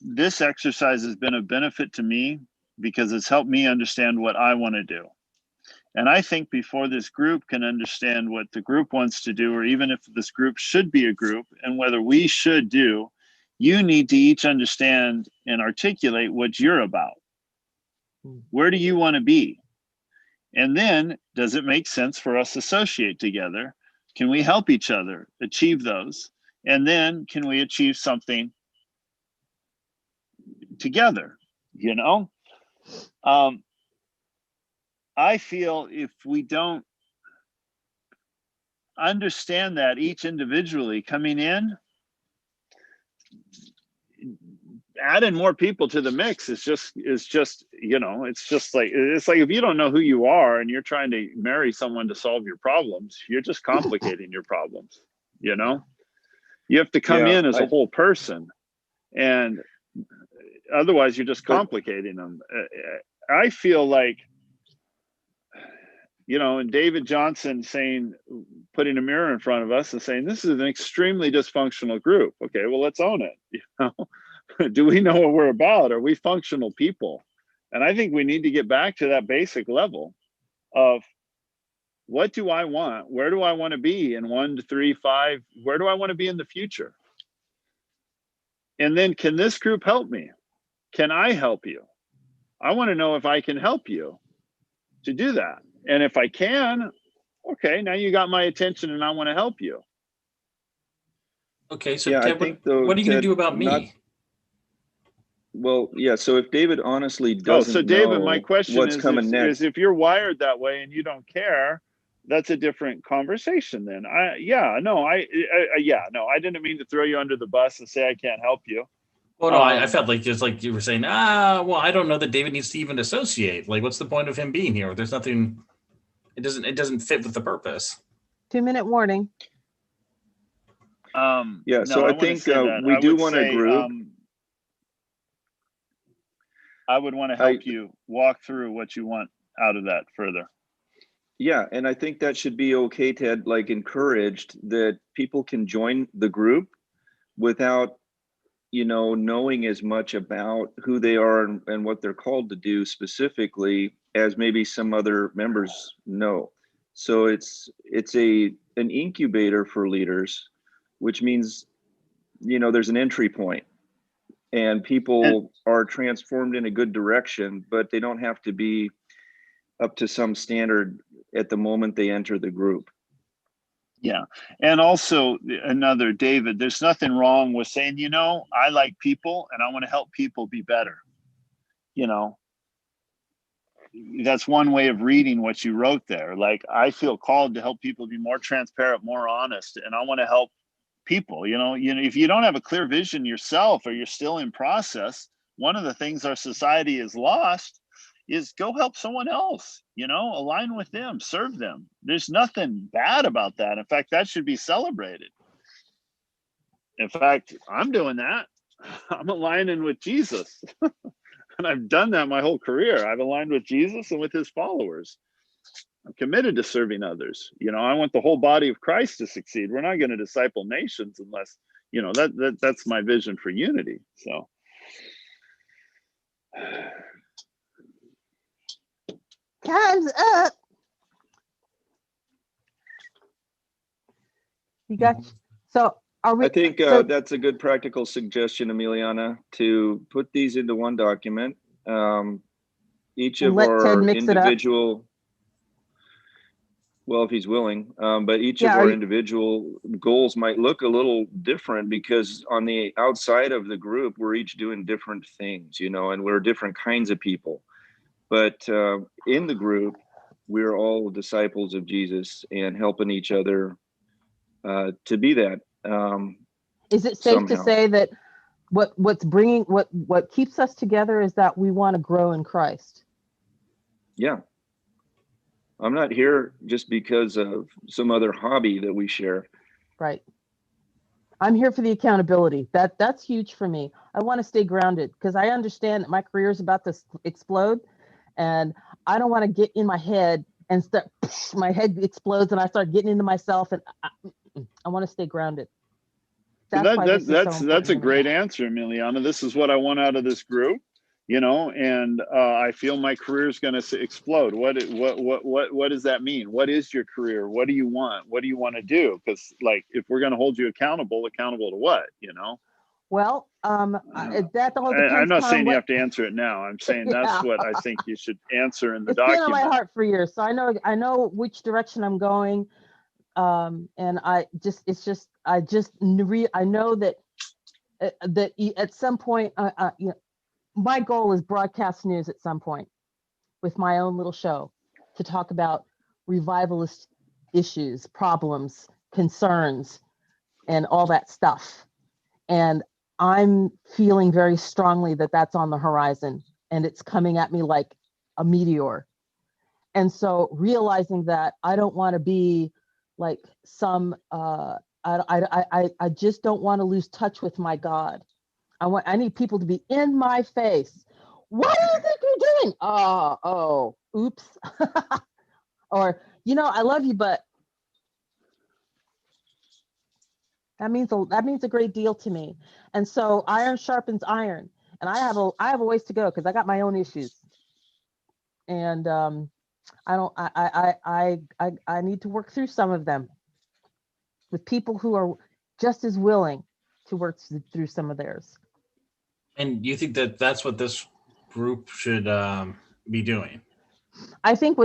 this exercise has been a benefit to me because it's helped me understand what I want to do. And I think before this group can understand what the group wants to do, or even if this group should be a group and whether we should do, you need to each understand and articulate what you're about. Where do you want to be? And then, does it make sense for us to associate together? Can we help each other achieve those? And then can we achieve something together? I feel if we don't understand that each individually coming in, adding more people to the mix is just it's just like if you don't know who you are and you're trying to marry someone to solve your problems, you're just complicating your problems. You have to come in as a whole person, and otherwise you're just complicating them. I feel like, and David Johnson putting a mirror in front of us and saying, this is an extremely dysfunctional group. Okay, well, let's own it. Do we know what we're about? Are we functional people? And I think we need to get back to that basic level of what do I want? Where do I want to be in 1 to 3, 5? Where do I want to be in the future? And then, can this group help me? Can I help you? I want to know if I can help you to do that. And if I can, okay, now you got my attention and I want to help you. Okay, so Yeah, Ted, I think though, what are you going to Ted, do about me? Well, yeah. So if David honestly doesn't so David, know my question what's coming next, is if you're wired that way and you don't care, that's a different conversation. Then I didn't mean to throw you under the bus and say I can't help you. Well, no, I felt like just like you were saying, well, I don't know that David needs to even associate. Like, what's the point of him being here? There's nothing. It doesn't fit with the purpose. 2-minute warning. Yeah. So I think we do want to group. I would want to help you walk through what you want out of that further. Yeah, and I think that should be okay, Ted, like encouraged that people can join the group without, knowing as much about who they are and what they're called to do specifically as maybe some other members know. So it's an incubator for leaders, which means, there's an entry point. And people are transformed in a good direction, but they don't have to be up to some standard at the moment they enter the group. Yeah. And also David, there's nothing wrong with saying, I like people and I want to help people be better. That's one way of reading what you wrote there. Like, I feel called to help people be more transparent, more honest, and I want to help people. If you don't have a clear vision yourself, or you're still in process, one of the things our society has lost is go help someone else, align with them, serve them. There's nothing bad about that. In fact, that should be celebrated. In fact, I'm doing that. I'm aligning with Jesus. And I've done that my whole career. I've aligned with Jesus and with his followers. I'm committed to serving others. I want the whole body of Christ to succeed. We're not going to disciple nations unless, that's my vision for unity. So. Time's up. You got, so are we? I think that's a good practical suggestion, Emiliana, to put these into one document. Each of our individual, well, if he's willing, but each of our individual goals might look a little different because on the outside of the group, we're each doing different things, and we're different kinds of people. But in the group, we're all disciples of Jesus and helping each other to be that. Is it safe to Somehow. say that what keeps us together is that we want to grow in Christ? Yeah. I'm not here just because of some other hobby that we share. Right. I'm here for the accountability. That's huge for me. I want to stay grounded because I understand that my career is about to explode, and I don't want to get in my head and start. My head explodes, and I start getting into myself, and I want to stay grounded. That's why this is so important That's a to me. great answer, Emiliana. This is what I want out of this group, and I feel my career is going to explode. What does that mean? What is your career? What do you want? What do you want to do? Because like, if we're going to hold you accountable to what? Well, that all I'm depends. not Tom, saying you what- have to answer it now. I'm saying that's Yeah. what I think you should answer in the It's been on my document. heart for years, so I know which direction I'm going. And I know that at some point, my goal is broadcast news at some point with my own little show to talk about revivalist issues, problems, concerns, and all that stuff. And I'm feeling very strongly that that's on the horizon and it's coming at me like a meteor. And so realizing that I don't want to be like some, I just don't want to lose touch with my God. I need people to be in my face. What do you think you're doing? Oh, oops. Or, I love you, but that means a great deal to me. And so iron sharpens iron. And I have a ways to go because I got my own issues. And I need to work through some of them with people who are just as willing to work through some of theirs. And you think that that's what this group should be doing? I think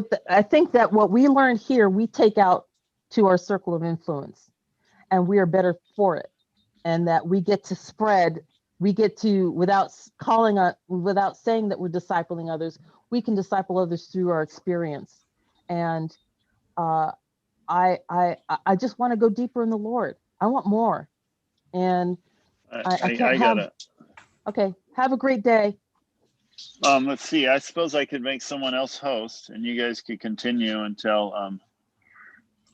that what we learned here, we take out to our circle of influence, and we are better for it. And that we get to spread, without saying that we're discipling others, we can disciple others through our experience. And I just want to go deeper in the Lord. I want more. And I can't have. Okay, have a great day. Let's see. I suppose I could make someone else host, and you guys could continue until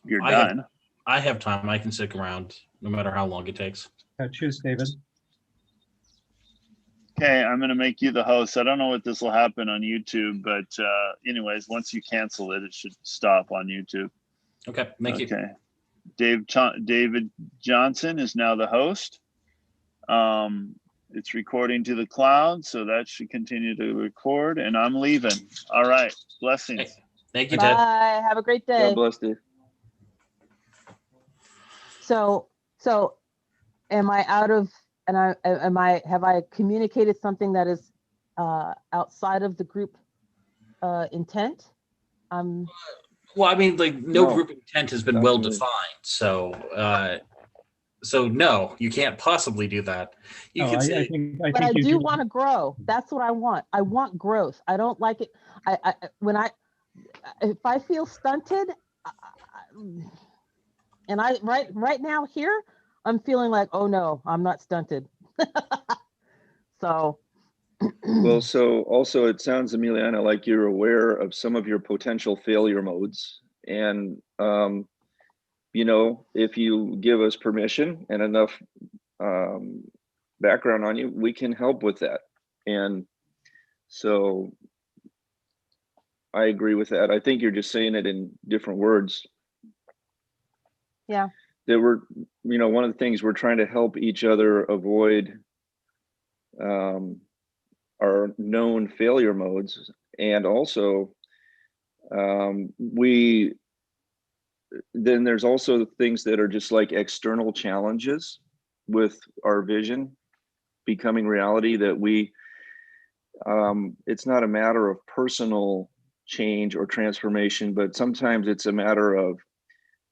you're done. I have time. I can stick around no matter how long it takes. Choose David. Okay, I'm going to make you the host. I don't know what this will happen on YouTube, but anyways, once you cancel it, it should stop on YouTube. Okay, thank you. Okay, David Johnson is now the host. It's recording to the cloud, so that should continue to record, and I'm leaving. All right, blessings. Thank you, Ted. Bye. Have a great day. God bless you. So am I out of, and have I communicated something that is outside of the group intent? Well, I mean, like no group intent has been well Absolutely. defined, so no, you can't possibly do that. You could say, But I do want to grow. That's what I want. I want growth. I don't like it. If I feel stunted, and right now here, I'm feeling like, oh no, I'm not stunted. So. Well, so also it sounds, Emiliana, like you're aware of some of your potential failure modes. And, if you give us permission and enough background on you, we can help with that. And so I agree with that. I think you're just saying it in different words. Yeah. That we're, one of the things we're trying to help each other avoid our known failure modes. And also then there's also things that are just like external challenges with our vision becoming reality that it's not a matter of personal change or transformation, but sometimes it's a matter of,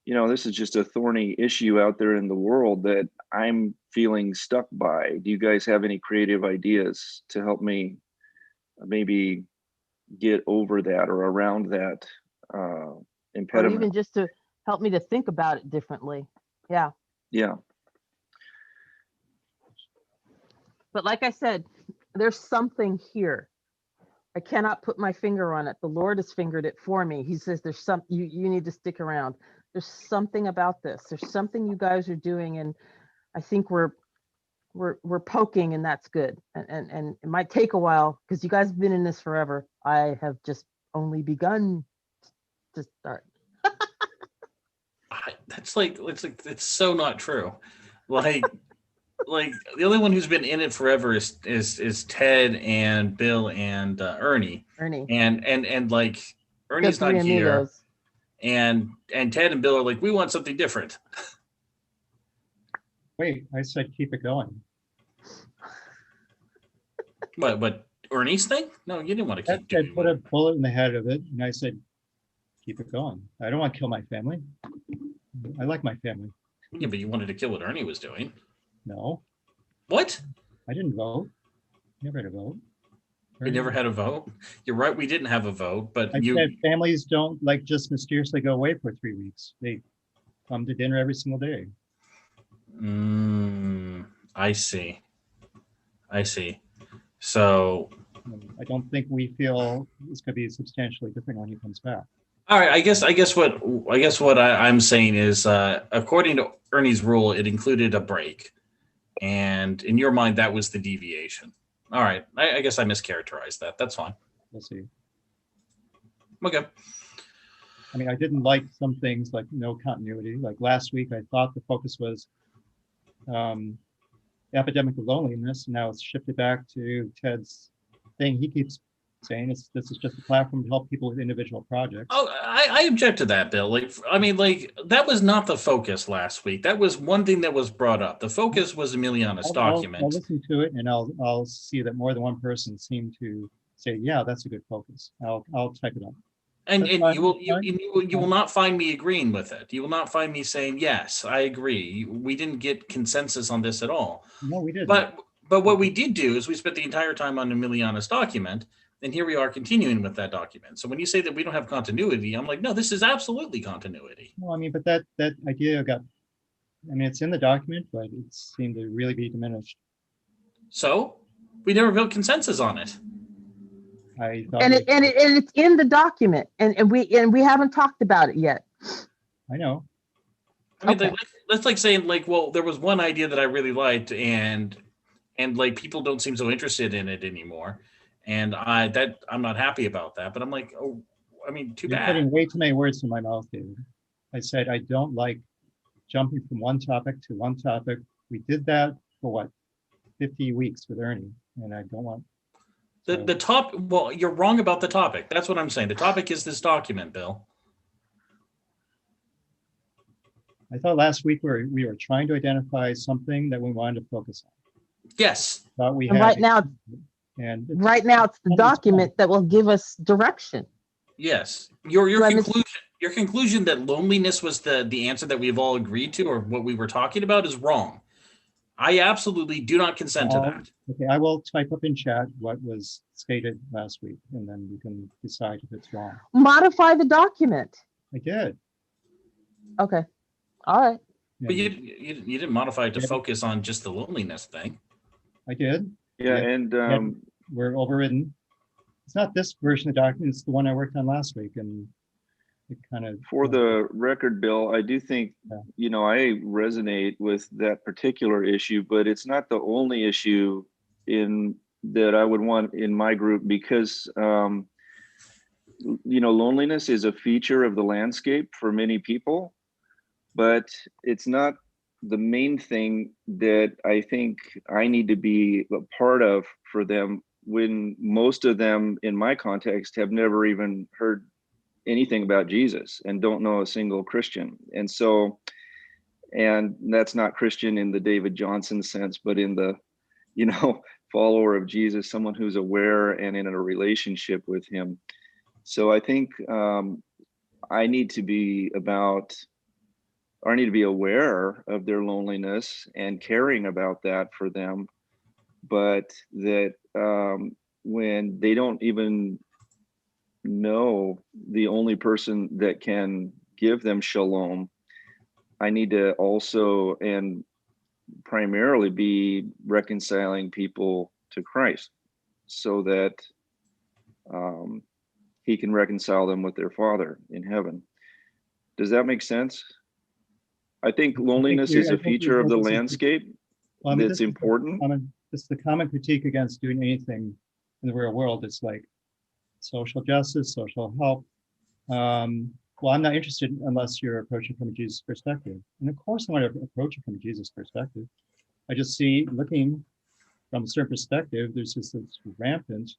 this is just a thorny issue out there in the world that I'm feeling stuck by. Do you guys have any creative ideas to help me maybe get over that or around that Or impediment. even just to help me to think about it differently. Yeah. Yeah. But like I said, there's something here. I cannot put my finger on it. The Lord has fingered it for me. He says there's some you need to stick around. There's something about this. There's something you guys are doing, and I think we're poking, and that's good. And it might take a while because you guys have been in this forever. I have just only begun to start. That's like it's so not true. Like like the only one who's been in it forever is Ted and Bill and Ernie. Ernie, And like the Ernie's not three here, amigos. and Ted and Bill are like, we want something different. Wait, I said keep it going. But Ernie's thing? No, you didn't want to I keep said doing put a it. bullet in the head of it, and I said keep it going. I don't want to kill my family. I like my family. Yeah, but you wanted to kill what Ernie was doing. No, What? I didn't vote. Never had a vote. We never had a vote. You're right. We didn't have a vote, but I you. said families don't like just mysteriously go away for 3 weeks. They come to dinner every single day. I see. I see. So, I don't think we feel it's going to be substantially different when he comes back. all right. I guess what I'm saying is, according to Ernie's rule, it included a break, and in your mind, that was the deviation. All right. I guess I mischaracterized that. That's fine. We'll see. Okay. I mean, I didn't like some things like no continuity. Like last week, I thought the focus was epidemic of loneliness. Now it's shifted back to Ted's thing. He keeps saying this is just a platform to help people with individual projects. Oh, I object to that, Bill. Like, I mean, like that was not the focus last week. That was one thing that was brought up. The focus was Emiliana's document. I'll listen to it and I'll see that more than one person seemed to say, yeah, that's a good focus. I'll type it up. And That's fine, you will not find me agreeing with it. You will not find me saying, yes, I agree. We didn't get consensus on this at all. No, we didn't. But what we did do is we spent the entire time on Emiliana's document, and here we are continuing with that document. So when you say that we don't have continuity, I'm like, no, this is absolutely continuity. No, I mean, but that idea it's in the document, but it seemed to really be diminished. So we never built consensus on it. I thought, And it's in the document, and we haven't talked about it yet. I know. I mean, Okay. that's like saying, like, well, there was one idea that I really liked, and like people don't seem so interested in it anymore, and I'm not happy about that. But I'm like, oh, I mean, too You're bad. putting way too many words in my mouth, David. I said I don't like jumping from one topic to one topic. We did that for 50 weeks with Ernie, and I don't want. The top. Well, you're wrong about the topic. That's what I'm saying. The topic is this document, Bill. I thought last week we were trying to identify something that we wanted to focus on. Yes. Thought we And had. right now, And it's the document that will give us direction. Yes. Your Do I miss- conclusion. Your conclusion that loneliness was the answer that we've all agreed to, or what we were talking about, is wrong. I absolutely do not consent to that. Okay, I will type up in chat what was stated last week, and then you can decide if it's wrong. Modify the document. I did. Okay. All right. But you didn't modify it to focus on just the loneliness thing. I did. Yeah, Yeah. and We're overridden. It's not this version of the document, it's the one I worked on last week, and it kind of. for the record, Bill, I do think, Yeah. I resonate with that particular issue, but it's not the only issue that I would want in my group, because loneliness is a feature of the landscape for many people, but it's not the main thing that I think I need to be a part of for them, when most of them in my context have never even heard anything about Jesus and don't know a single Christian. And that's not Christian in the David Johnson sense, but in the, follower of Jesus, someone who's aware and in a relationship with him. So I think I need to be aware of their loneliness and caring about that for them, but that when they don't even know the only person that can give them shalom, I need to also and primarily be reconciling people to Christ so that he can reconcile them with their Father in heaven. Does that make sense? I think loneliness is a feature of the landscape Well, I mean, that's important. This is the common critique against doing anything in the real world. It's like social justice, social help. Well, I'm not interested unless you're approaching from a Jesus perspective. And of course, I want to approach it from a Jesus perspective. I just see, looking from a certain perspective, there's just this rampant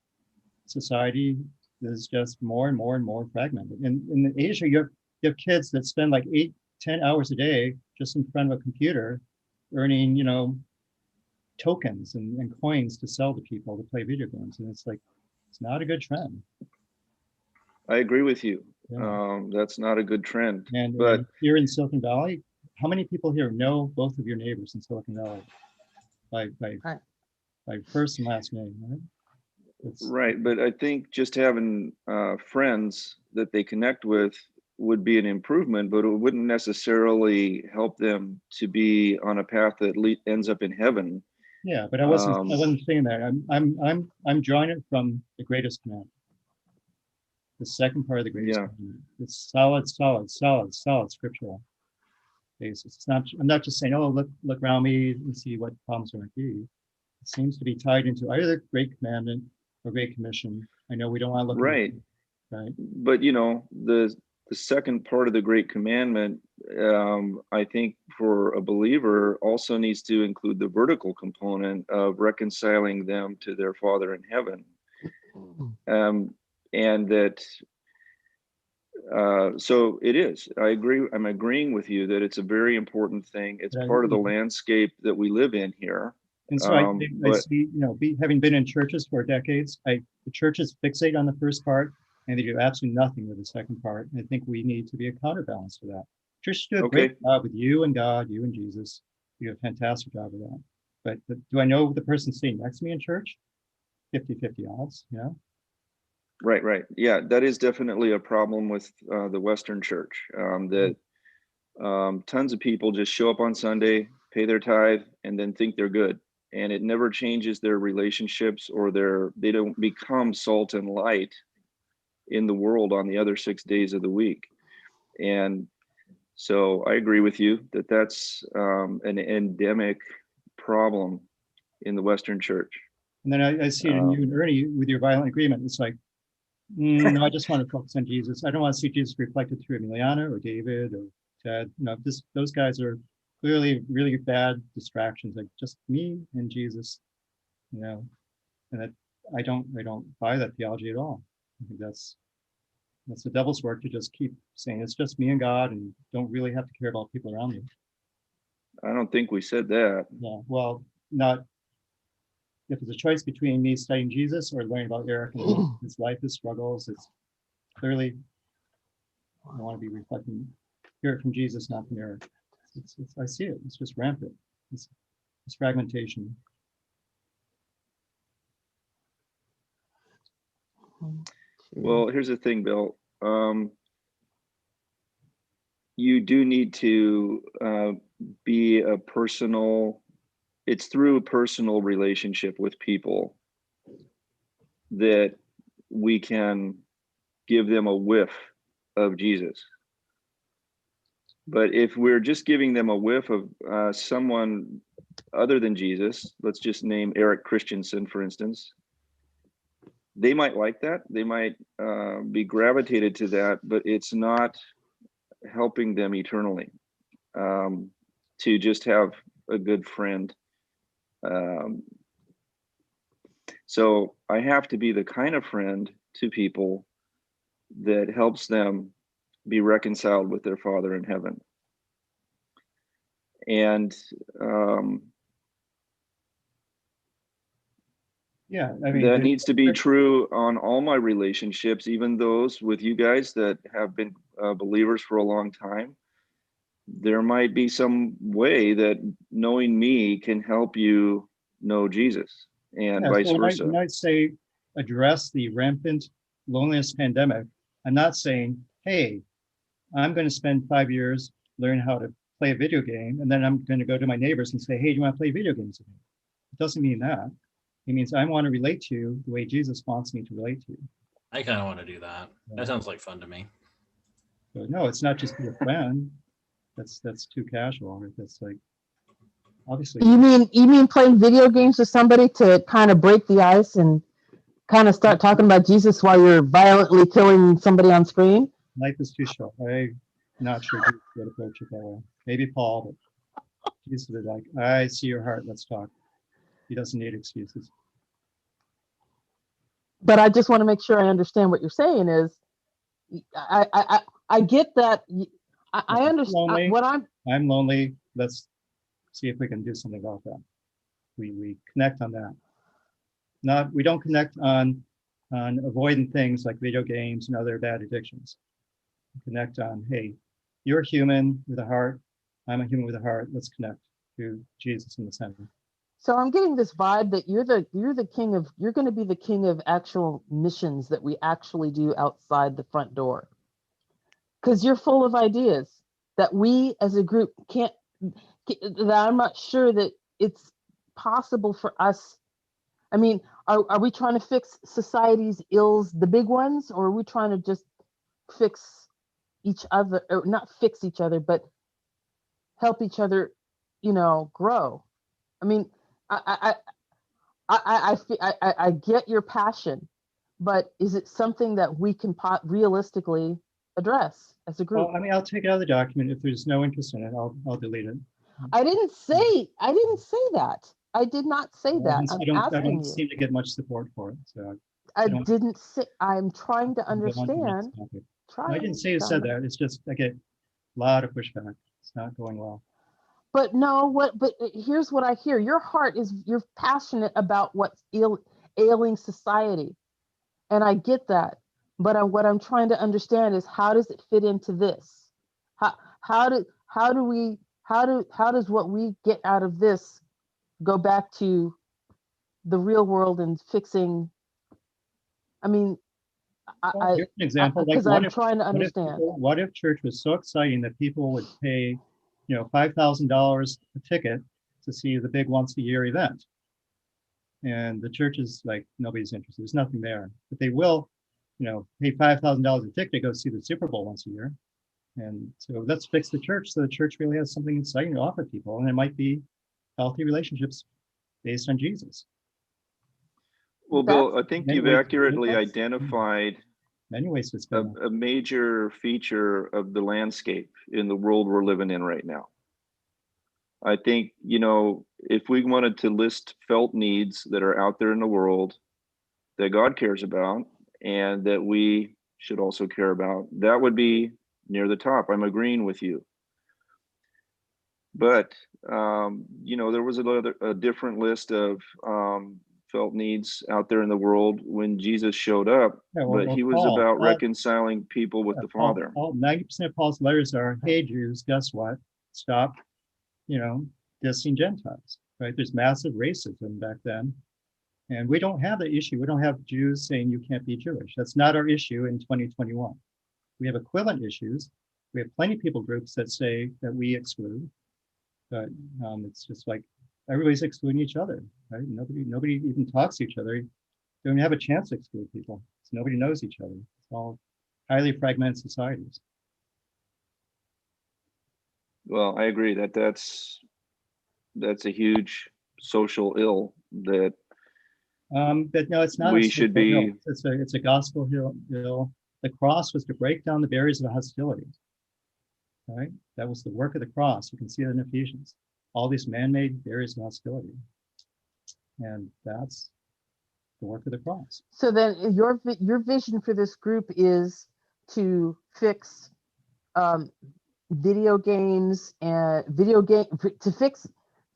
society that is just more and more and more fragmented. And in Asia, you have kids that spend like 8-10 hours a day just in front of a computer, earning, tokens and coins to sell to people to play video games. And it's like, it's not a good trend. I agree with you. Yeah. That's not a good trend. And but here in Silicon Valley, how many people here know both of your neighbors in Silicon Valley by first and last name, right? Right, but I think just having friends that they connect with would be an improvement, but it wouldn't necessarily help them to be on a path that ends up in heaven. Yeah, but I wasn't saying that. I'm drawing it from the greatest commandment. The second part of the greatest commandment. It's solid scriptural basis. It's not. I'm not just saying, oh, look around me and see what problems there might be. It seems to be tied into either the Great Commandment or Great Commission. I know we don't want to look right, right. But the second part of the Great Commandment, I think for a believer also needs to include the vertical component of reconciling them to their Father in heaven. And that, so it is, I'm agreeing with you that it's a very important thing. It's part of the landscape that we live in here. And so I see, having been in churches for decades, the churches fixate on the first part and they do absolutely nothing with the second part. And I think we need to be a counterbalance to that. Churches do a great job with you and God, you and Jesus. You do a fantastic job of that. But do I know the person sitting next to me in church? 50-50 odds, Right. Yeah, that is definitely a problem with the Western church. That tons of people just show up on Sunday, pay their tithe, and then think they're good. And it never changes their relationships or they don't become salt and light in the world on the other 6 days of the week. And so I agree with you that that's an endemic problem in the Western church. And then I see it in you and Ernie with your violent agreement. It's like, no, I just want to focus on Jesus. I don't want to see Jesus reflected through Emiliana or David or Ted. Those guys are clearly really bad distractions. Like just me and Jesus, and that I don't buy that theology at all. I think that's the devil's work to just keep saying it's just me and God and don't really have to care about people around you. I don't think we said that. Yeah, well, not if it's a choice between me studying Jesus or learning about Eric and his life, his struggles, it's clearly I want to be reflecting, hear it from Jesus, not from Eric. I see it. It's just rampant. It's fragmentation. Well, here's the thing, Bill. You do need to be it's through a personal relationship with people that we can give them a whiff of Jesus. But if we're just giving them a whiff of someone other than Jesus, let's just name Eric Christensen, for instance, they might like that. They might be gravitated to that, but it's not helping them eternally to just have a good friend. So I have to be the kind of friend to people that helps them be reconciled with their Father in heaven. And yeah, I mean, that needs to be true on all my relationships, even those with you guys that have been believers for a long time. There might be some way that knowing me can help you know Jesus and vice versa. I'd say address the rampant loneliness pandemic, I'm not saying, hey, I'm going to spend 5 years learning how to play a video game, and then I'm going to go to my neighbors and say, hey, do you want to play video games with me? It doesn't mean that. It means I want to relate to you the way Jesus wants me to relate to you. I kind of want to do that. That sounds like fun to me. So no, it's not just be a friend. That's too casual. That's like, obviously, You mean playing video games with somebody to kind of break the ice and kind of start talking about Jesus while you're violently killing somebody on screen? life is too short. I'm not sure Jesus would approach it that way. Maybe Paul, but Jesus would be like, I see your heart. Let's talk. He doesn't need excuses. But I just want to make sure I understand what you're saying is, I get that. I understand Lonely. what I'm lonely. Let's see if we can do something about that. We connect on that. We don't connect on avoiding things like video games and other bad addictions. We connect on, hey, you're a human with a heart. I'm a human with a heart. Let's connect to Jesus in the center. So I'm getting this vibe that you're the king of, you're going to be the king of actual missions that we actually do outside the front door. Because you're full of ideas that we as a group can't, that I'm not sure that it's possible for us. I mean, are we trying to fix society's ills, the big ones, or are we trying to just fix each other, or not fix each other, but help each other, grow? I mean, I get your passion, but is it something that we can realistically address as a group? Well, I mean, I'll take it out of the document. If there's no interest in it, I'll delete it. I didn't say that. I did not say that. I I'm don't asking you. seem to get much support for it. So I don't- didn't say. I'm trying to I don't want to get understand. topic. Trying, I didn't say you said that. It's just I get a lot of pushback. It's not going well. But no, but here's what I hear. Your heart is, you're passionate about what's ailing society. And I get that. But what I'm trying to understand is, how does it fit into this? How does what we get out of this go back to the real world and fixing? I mean, Well, here's an example. because I'm trying to understand. What if church was so exciting that people would pay, $5,000 a ticket to see the big once a year event? And the church is like, nobody's interested. There's nothing there. But they will, pay $5,000 a ticket to go see the Super Bowl once a year. And so let's fix the church so the church really has something exciting to offer people. And it might be healthy relationships based on Jesus. Well, Bill, I think Many you've ways- accurately that's- identified Many ways it's been. a major feature of the landscape in the world we're living in right now. I think, if we wanted to list felt needs that are out there in the world that God cares about and that we should also care about, that would be near the top. I'm agreeing with you. But, there was a different list of felt needs out there in the world when Jesus showed up, Yeah, well, but he was Paul- about Paul- reconciling people with the Father. 90% of Paul's letters are, hey, Jews, guess what? Stop, dissing Gentiles, right? There's massive racism back then. And we don't have the issue. We don't have Jews saying you can't be Jewish. That's not our issue in 2021. We have equivalent issues. We have plenty of people groups that say that we exclude, but it's just like everybody's excluding each other, right? Nobody even talks to each other. They don't have a chance to exclude people. So nobody knows each other. It's all highly fragmented societies. Well, I agree that's a huge social ill that But no, it's not. We should be- It's a gospel hill. The cross was to break down the barriers of hostility. Right? That was the work of the cross. You can see it in Ephesians. All these man-made barriers of hostility, and that's the work of the cross. So then your vision for this group is to fix video games and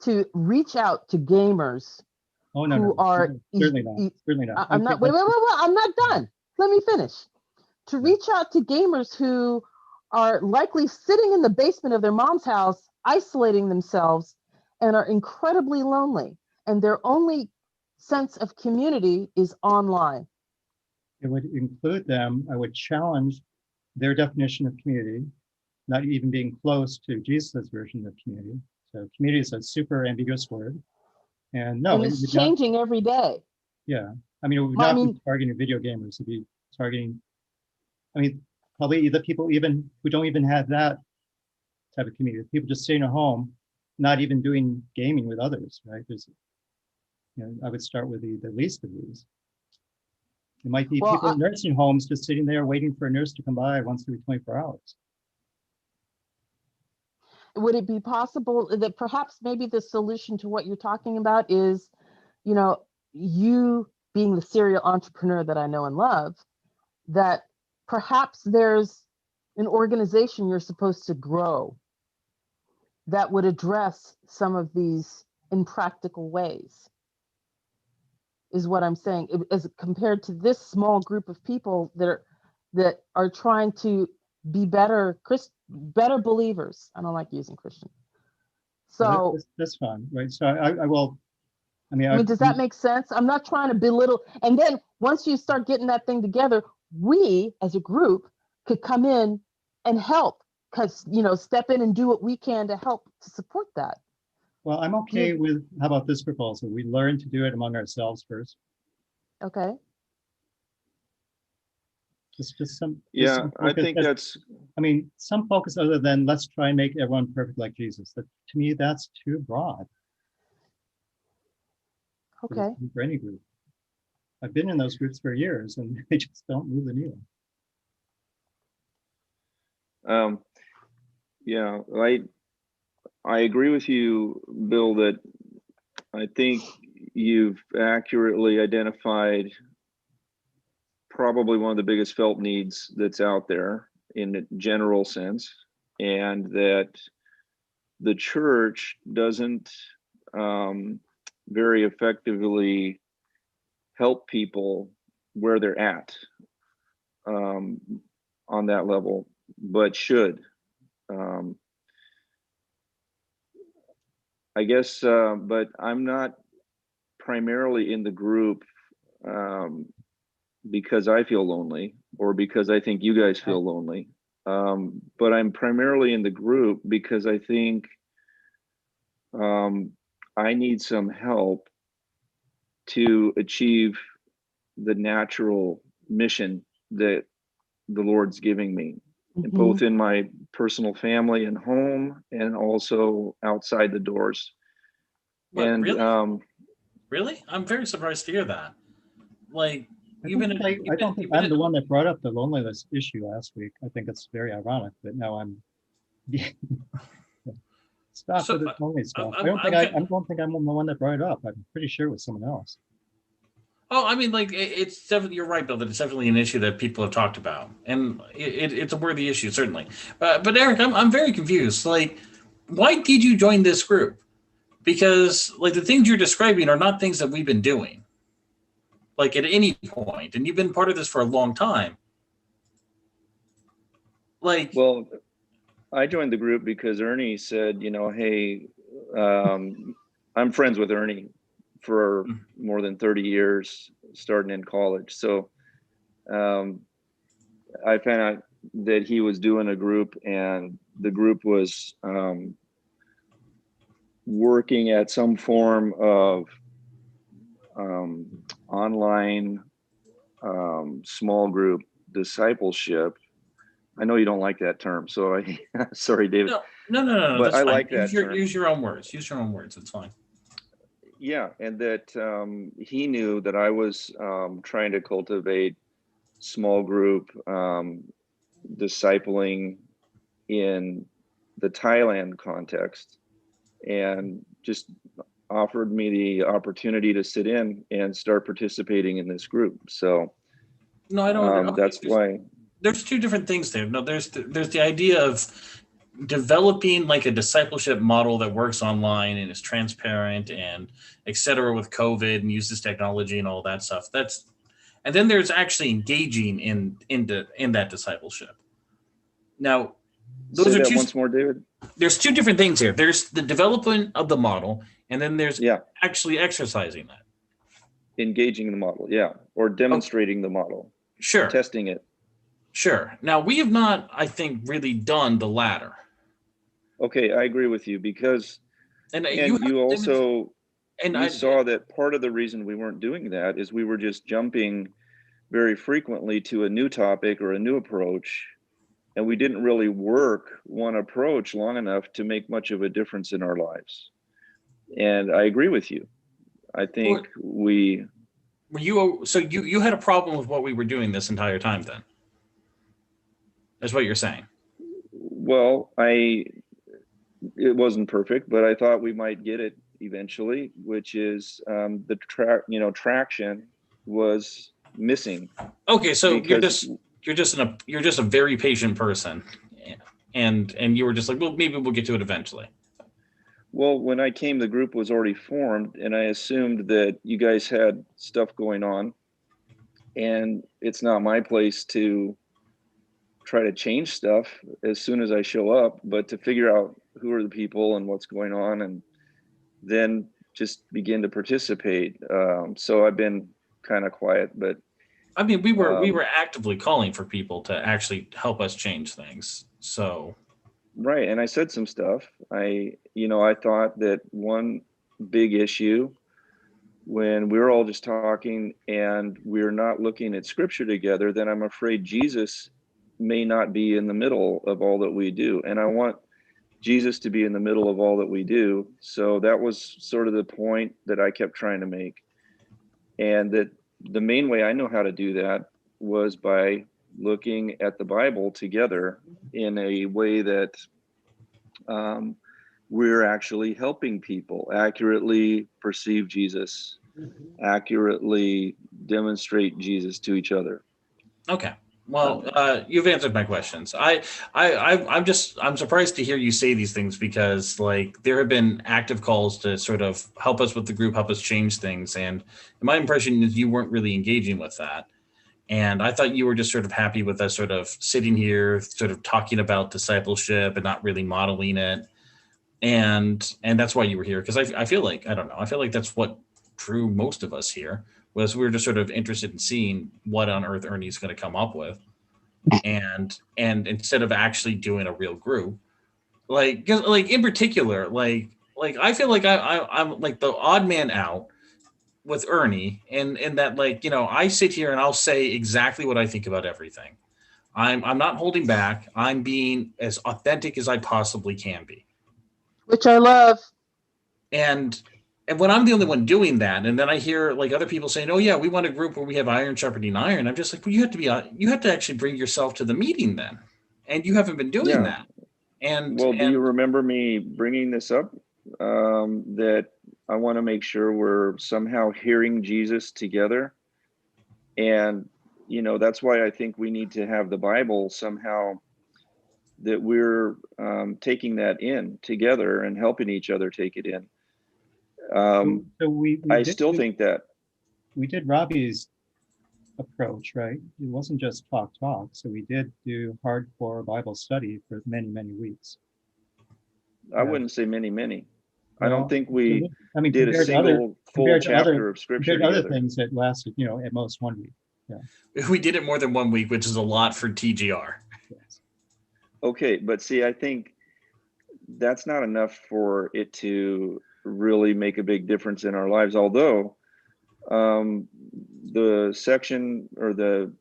to reach out to gamers Oh no, who no, are certainly not. Certainly not. I'm not, wait, I'm not done. Let me finish. To reach out to gamers who are likely sitting in the basement of their mom's house, isolating themselves, and are incredibly lonely, and their only sense of community is online. it would include them. I would challenge their definition of community, not even being close to Jesus' version of community. So community is a super ambiguous word. And no, And it it's would not, changing every day. yeah. I mean, it would Well, I not mean- be targeting video gamers, it'd be targeting, I mean, probably the people even who don't even have that type of community, people just staying at home, not even doing gaming with others, right? There's, I would start with the least of these. It might be Well, people in nursing homes just sitting there waiting for a nurse to come by once every 24 hours. Would it be possible that perhaps maybe the solution to what you're talking about is, you being the serial entrepreneur that I know and love, that perhaps there's an organization you're supposed to grow that would address some of these in practical ways, is what I'm saying, as compared to this small group of people that are trying to be better believers. I don't like using Christian. So, That's fine, right? So I will, I mean, I mean, does that make sense? I'm not trying to belittle. And then once you start getting that thing together, we as a group could come in and help, because, step in and do what we can to help to support that. well, I'm okay with, how about this proposal? We learn to do it among ourselves first. Okay. Just some. Yeah, some I focus think that's, I mean, some focus other than let's try and make everyone perfect like Jesus. That, to me, that's too broad Okay. for any group. I've been in those groups for years and they just don't move the needle. yeah, I agree with you, Bill, that I think you've accurately identified probably one of the biggest felt needs that's out there in a general sense, and that the church doesn't very effectively help people where they're at on that level, but should. I guess, but I'm not primarily in the group because I feel lonely or because I think you guys feel lonely. But I'm primarily in the group because I think I need some help to achieve the natural mission that the Lord's giving me, both in my personal family and home and also outside the doors. What, And really? Really? I'm very surprised to hear that. Like, I don't think I'm the one that brought up the loneliness issue last week. I think it's very ironic that now I'm stop with this lonely stuff. I don't think I'm the one that brought it up. I'm pretty sure it was someone else. Oh, I mean, like, it's definitely, you're right, Bill, that it's definitely an issue that people have talked about, and it's a worthy issue, certainly. But Eric, I'm very confused. Like, why did you join this group? Because, like, the things you're describing are not things that we've been doing, like, at any point, and you've been part of this for a long time. Like, well, I joined the group because Ernie said, hey, I'm friends with Ernie for more than 30 years, starting in college. So I found out that he was doing a group, and the group was working at some form of online small group discipleship. I know you don't like that term, so sorry, David. No. But That's I fine. like that term. Use your own words. Use your own words. It's fine. Yeah, and that he knew that I was trying to cultivate small group discipling in the Thailand context, and just offered me the opportunity to sit in and start participating in this group. So no, I don't. Okay, that's why. There's two different things there. No, there's the idea of developing like a discipleship model that works online and is transparent and et cetera with COVID and uses technology and all that stuff. And then there's actually engaging in that discipleship. Now, those Say are that two. once more, David. There's two different things here. There's the development of the model, and then there's actually exercising that. Engaging the model, yeah, or demonstrating the model. Sure. testing it. Sure. Now we have not, I think, really done the latter. Okay, I agree with you because, And and you also, and you saw that part of the reason we weren't doing that is we were just jumping very frequently to a new topic or a new approach, and we didn't really work one approach long enough to make much of a difference in our lives. And I agree with you. I think we, were you, so you had a problem with what we were doing this entire time then? That's what you're saying. well, it wasn't perfect, but I thought we might get it eventually, which is the traction was missing. Okay, so Because- you're just a very patient person, and you were just like, well, maybe we'll get to it eventually. Well, when I came, the group was already formed, and I assumed that you guys had stuff going on, and it's not my place to try to change stuff as soon as I show up, but to figure out who are the people and what's going on, and then just begin to participate. So I've been kind of quiet, but I mean, we were actively calling for people to actually help us change things. So right. And I said some stuff. I thought that one big issue when we're all just talking and we're not looking at scripture together, then I'm afraid Jesus may not be in the middle of all that we do. And I want Jesus to be in the middle of all that we do. So that was sort of the point that I kept trying to make. And that the main way I know how to do that was by looking at the Bible together in a way that we're actually helping people accurately perceive Jesus, accurately demonstrate Jesus to each other. okay. Well, you've answered my questions. I'm surprised to hear you say these things because like there have been active calls to sort of help us with the group, help us change things. And my impression is you weren't really engaging with that. And I thought you were just sort of happy with us sort of sitting here, sort of talking about discipleship and not really modeling it. And that's why you were here. Because I feel like, I don't know, I feel like that's what drew most of us here was we were just sort of interested in seeing what on earth Ernie's going to come up with. And instead of actually doing a real group, like in particular, like I feel like I'm like the odd man out with Ernie and that like, you know, I sit here and I'll say exactly what I think about everything. I'm not holding back. I'm being as authentic as I possibly can be. Which I love. And when I'm the only one doing that, and then I hear like other people saying, "Oh yeah, we want a group where we have iron sharpening iron," I'm just like, "Well, you have to actually bring yourself to the meeting then," and you haven't been doing that. And well, do you remember me bringing this up? That I want to make sure we're somehow hearing Jesus together, and that's why I think we need to have the Bible somehow. That we're taking that in together and helping each other take it in. So we I still think that we did Robbie's approach, right? It wasn't just talk. So we did do hardcore Bible study for many, many weeks. I wouldn't say many. I Well, don't think we did a compared to single full compared to chapter of scripture compared to other together. things that lasted, at most 1 week. Yeah. we did it more than 1 week, which is a lot for TGR. Yes. Okay, but see, I think that's not enough for it to really make a big difference in our lives. Although the section or the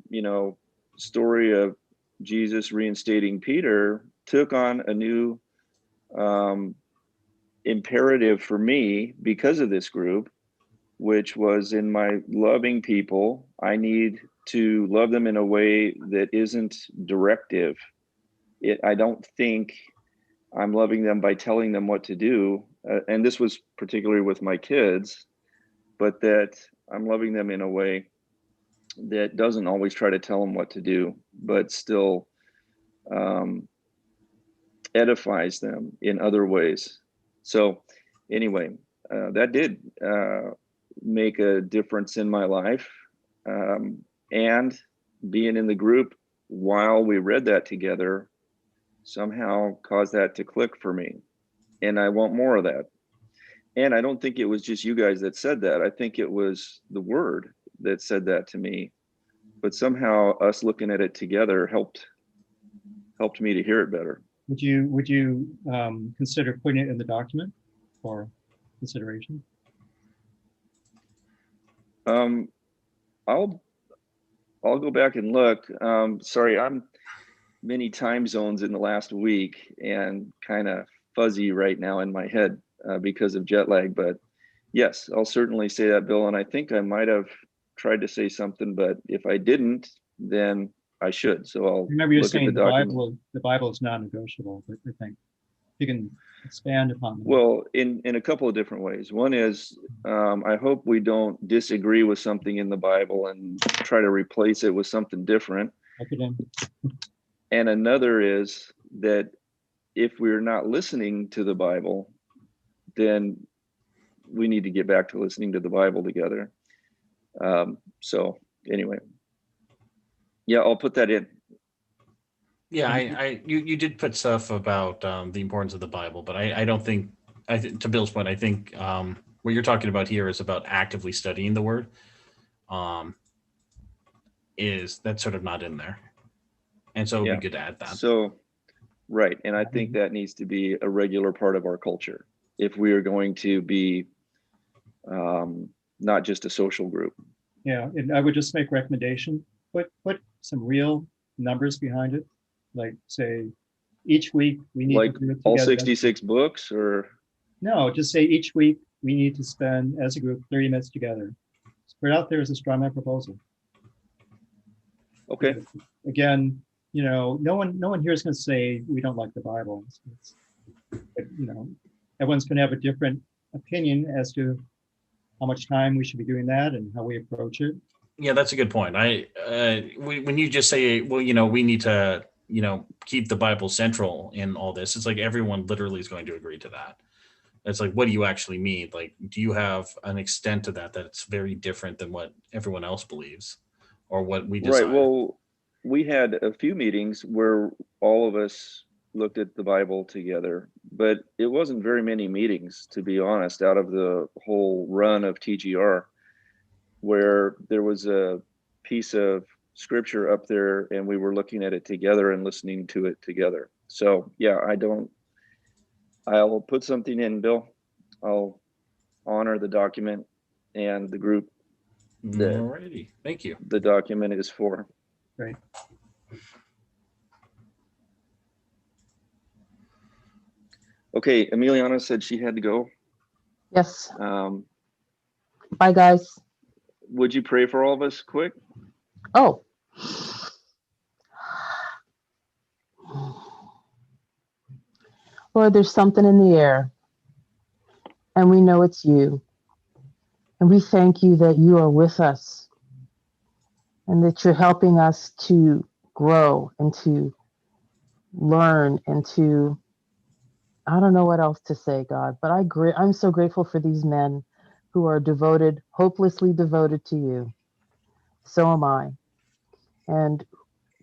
story of Jesus reinstating Peter took on a new imperative for me because of this group, which was in my loving people, I need to love them in a way that isn't directive. I don't think I'm loving them by telling them what to do. And this was particularly with my kids, but that I'm loving them in a way that doesn't always try to tell them what to do, but still edifies them in other ways. So anyway, that did make a difference in my life. And being in the group while we read that together somehow caused that to click for me. And I want more of that. And I don't think it was just you guys that said that. I think it was the word that said that to me. but somehow us looking at it together helped me to hear it better. Would you consider putting it in the document for consideration? I'll go back and look. Sorry, I'm many time zones in the last week and kind of fuzzy right now in my head because of jet lag. But yes, I'll certainly say that, Bill. And I think I might have tried to say something, but if I didn't, then I should. So I'll Remember, you're look at saying the document. The Bible is non-negotiable, but I think you can expand upon that. Well, in a couple of different ways. One is I hope we don't disagree with something in the Bible and try to replace it with something different. Okay, And another is that if we're not listening to the Bible, then we need to get back to listening to the Bible together. So anyway, yeah, I'll put that in. Yeah, you did put stuff about the importance of the Bible, but I don't think, to Bill's point, I think what you're talking about here is about actively studying the Word. Is that's sort of not in there, and so Yeah. we could add that. So, right, and I think that needs to be a regular part of our culture if we are going to be not just a social group. yeah, and I would just make recommendation, put some real numbers behind it. Like say, each week we need Like to do it all together. 66 books, or No, just say each week we need to spend as a group 30 minutes together. Put it out there as a straw man proposal. okay, Again, no one here is going to say we don't like the Bible. But, everyone's going to have a different opinion as to how much time we should be doing that and how we approach it. Yeah, that's a good point. When you just say, well, we need to, keep the Bible central in all this, it's like everyone literally is going to agree to that. It's like, what do you actually mean? Like, do you have an extent to that that's very different than what everyone else believes or what we desire? right. Well, we had a few meetings where all of us looked at the Bible together, but it wasn't very many meetings, to be honest, out of the whole run of TGR, where there was a piece of scripture up there and we were looking at it together and listening to it together. So yeah, I'll put something in, Bill. I'll honor the document and the group Alrighty, thank you. the document is for. Right. Okay, Emiliana said she had to go. Yes. Would Bye, guys. you pray for all of us quick? Oh. Lord, there's something in the air, and we know it's you. And we thank you that you are with us and that you're helping us to grow and to learn and to, I don't know what else to say, God, but I'm so grateful for these men who are devoted, hopelessly devoted to you. So am I. And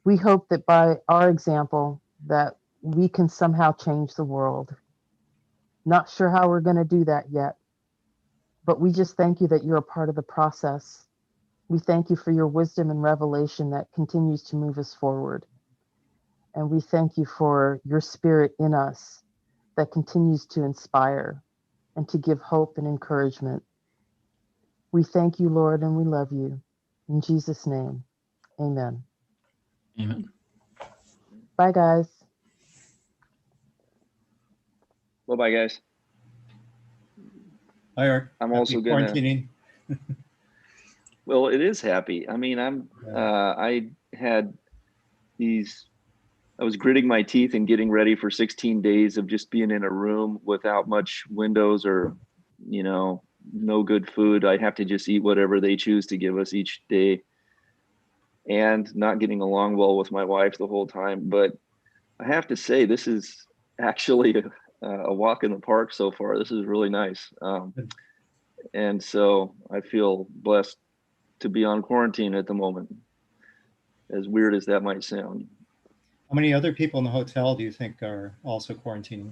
we hope that by our example that we can somehow change the world. Not sure how we're going to do that yet, but we just thank you that you're a part of the process. We thank you for your wisdom and revelation that continues to move us forward. And we thank you for your spirit in us that continues to inspire and to give hope and encouragement. We thank you, Lord, and we love you. In Jesus' name, amen. Amen. Bye, guys. Well, bye, guys. Hi, Eric. I'm Happy also gonna. quarantining. Well, it is happy. I mean, I had these. I was gritting my teeth and getting ready for 16 days of just being in a room without much windows or, no good food. I have to just eat whatever they choose to give us each day, and not getting along well with my wife the whole time. But I have to say, this is actually a walk in the park so far. This is really nice. And so I feel blessed to be on quarantine at the moment, as weird as that might sound. How many other people in the hotel do you think are also quarantining?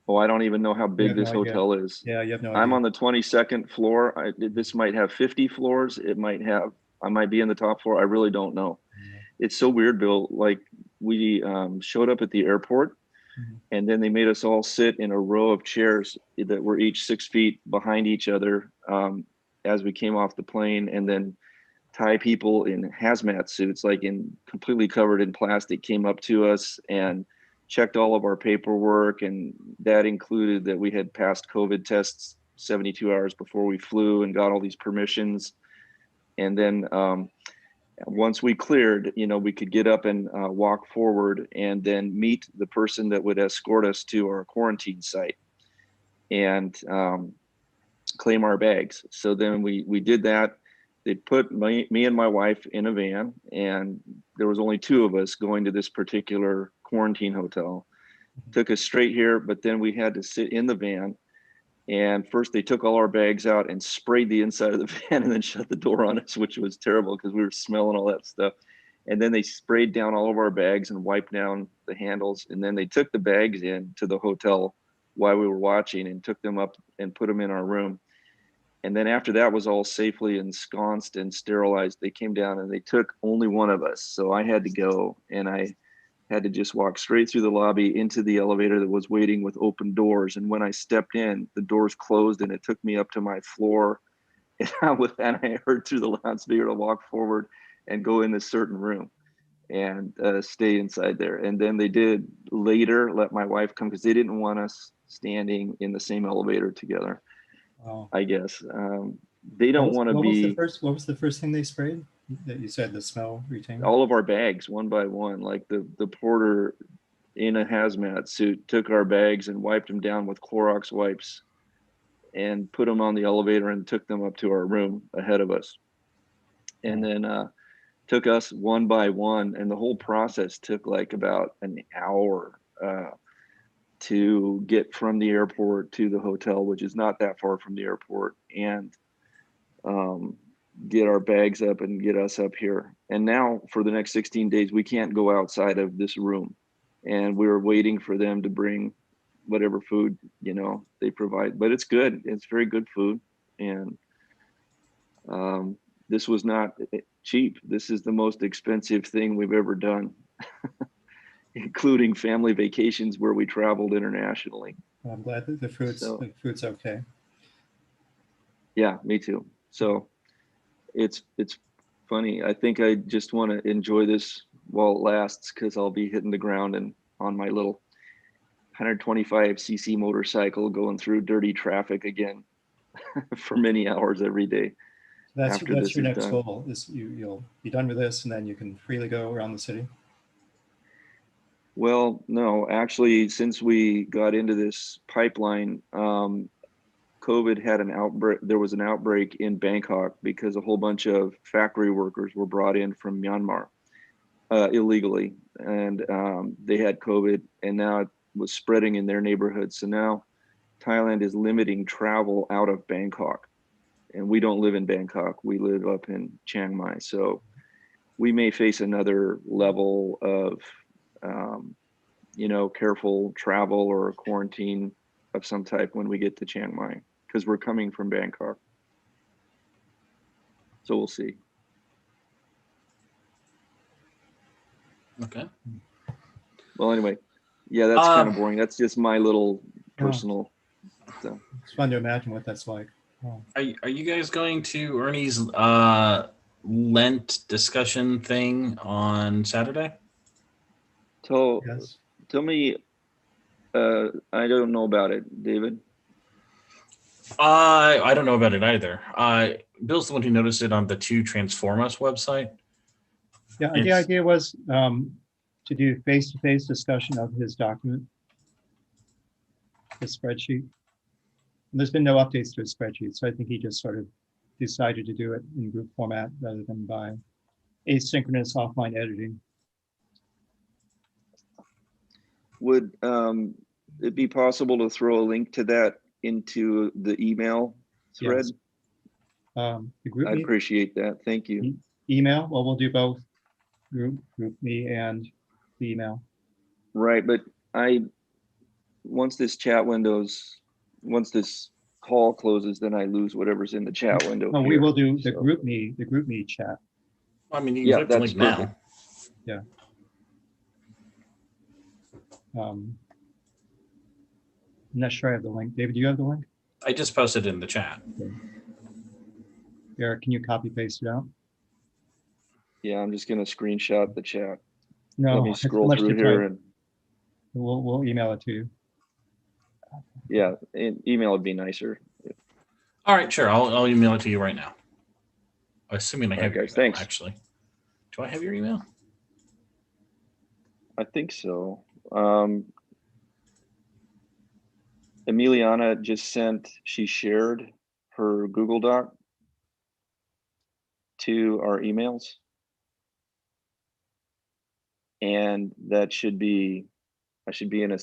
Oh, I don't even know how big have this no idea. hotel is. Yeah, you have no idea. I'm on the 22nd floor. This might have 50 floors. It might have I might be in the top four. I really don't know. It's so weird, Bill. Like we showed up at the airport, and then they made us all sit in a row of chairs that were each 6 feet behind each other as we came off the plane, and then Thai people in hazmat suits, like in completely covered in plastic, came up to us and checked all of our paperwork, and that included that we had passed COVID tests 72 hours before we flew and got all these permissions. And then once we cleared, we could get up and walk forward and then meet the person that would escort us to our quarantine site and claim our bags. So then we did that. They put me and my wife in a van, and there was only two of us going to this particular quarantine hotel. Took us straight here, but then we had to sit in the van. And first they took all our bags out and sprayed the inside of the van and then shut the door on us, which was terrible because we were smelling all that stuff. And then they sprayed down all of our bags and wiped down the handles. And then they took the bags in to the hotel while we were watching and took them up and put them in our room. And then after that was all safely ensconced and sterilized, they came down and they took only one of us. So I had to go, and I had to just walk straight through the lobby into the elevator that was waiting with open doors. And when I stepped in, the doors closed and it took me up to my floor. And I heard through the loudspeaker to walk forward and go in a certain room and stay inside there. And then they did later let my wife come because they didn't want us standing in the same elevator together. Wow. I guess they don't want to be. What was the first thing they sprayed? That you said the smell retained? All of our bags, one by one. Like the porter in a hazmat suit took our bags and wiped them down with Clorox wipes, and put them on the elevator and took them up to our room ahead of us. And then took us one by one, and the whole process took like about an hour. To get from the airport to the hotel, which is not that far from the airport, and get our bags up and get us up here. And now for the next 16 days, we can't go outside of this room. And we're waiting for them to bring whatever food, they provide. But it's good. It's very good food. And this was not cheap. This is the most expensive thing we've ever done. Including family vacations where we traveled internationally. I'm glad that the food's okay. Yeah, me too. So it's funny. I think I just want to enjoy this while it lasts, because I'll be hitting the ground and on my little 125cc motorcycle going through dirty traffic again for many hours every day. That's your next goal. Is you'll be done with this and then you can freely go around the city? Well, no, actually, since we got into this pipeline, COVID had an outbreak. There was an outbreak in Bangkok because a whole bunch of factory workers were brought in from Myanmar illegally, and they had COVID, and now it was spreading in their neighborhood. So now Thailand is limiting travel out of Bangkok, and we don't live in Bangkok. We live up in Chiang Mai. So we may face another level of careful travel or a quarantine of some type when we get to Chiang Mai, because we're coming from Bangkok. So we'll see. Okay. Well, anyway, yeah, that's kind of boring. That's just my little personal stuff. It's fun to imagine what that's like. Oh. Are you guys going to Ernie's Lent discussion thing on Saturday? Yes. Tell me, I don't know about it, David. I don't know about it either. Bill's the one who noticed it on the To Transform Us website. Yeah, the idea was to do face-to-face discussion of his document, his spreadsheet. And there's been no updates to his spreadsheet, so I think he just sort of decided to do it in group format rather than by asynchronous offline editing. Would it be possible to throw a link to that into the email thread? Yes. The group I'd appreciate that. Thank you. Email? Well, we'll do both group me and the email. Right, but once this call closes, then I lose whatever's in the chat window. No, we will do the group me chat. I mean, you can Yeah, click the that's link now. perfect. I'm not sure I have the link. David, do you have the link? I just posted it in the chat. Eric, can you copy paste it out? Yeah, I'm just gonna screenshot the chat. No, Let me it's scroll much through too here tight. and We'll email it to you. yeah, email would be nicer. All right, sure. I'll email it to you right now. Assuming I All right, have your guys, email, thanks. actually. Do I have your email? I think so. Emiliana just she shared her Google Doc to our emails. And that should be, I should be in a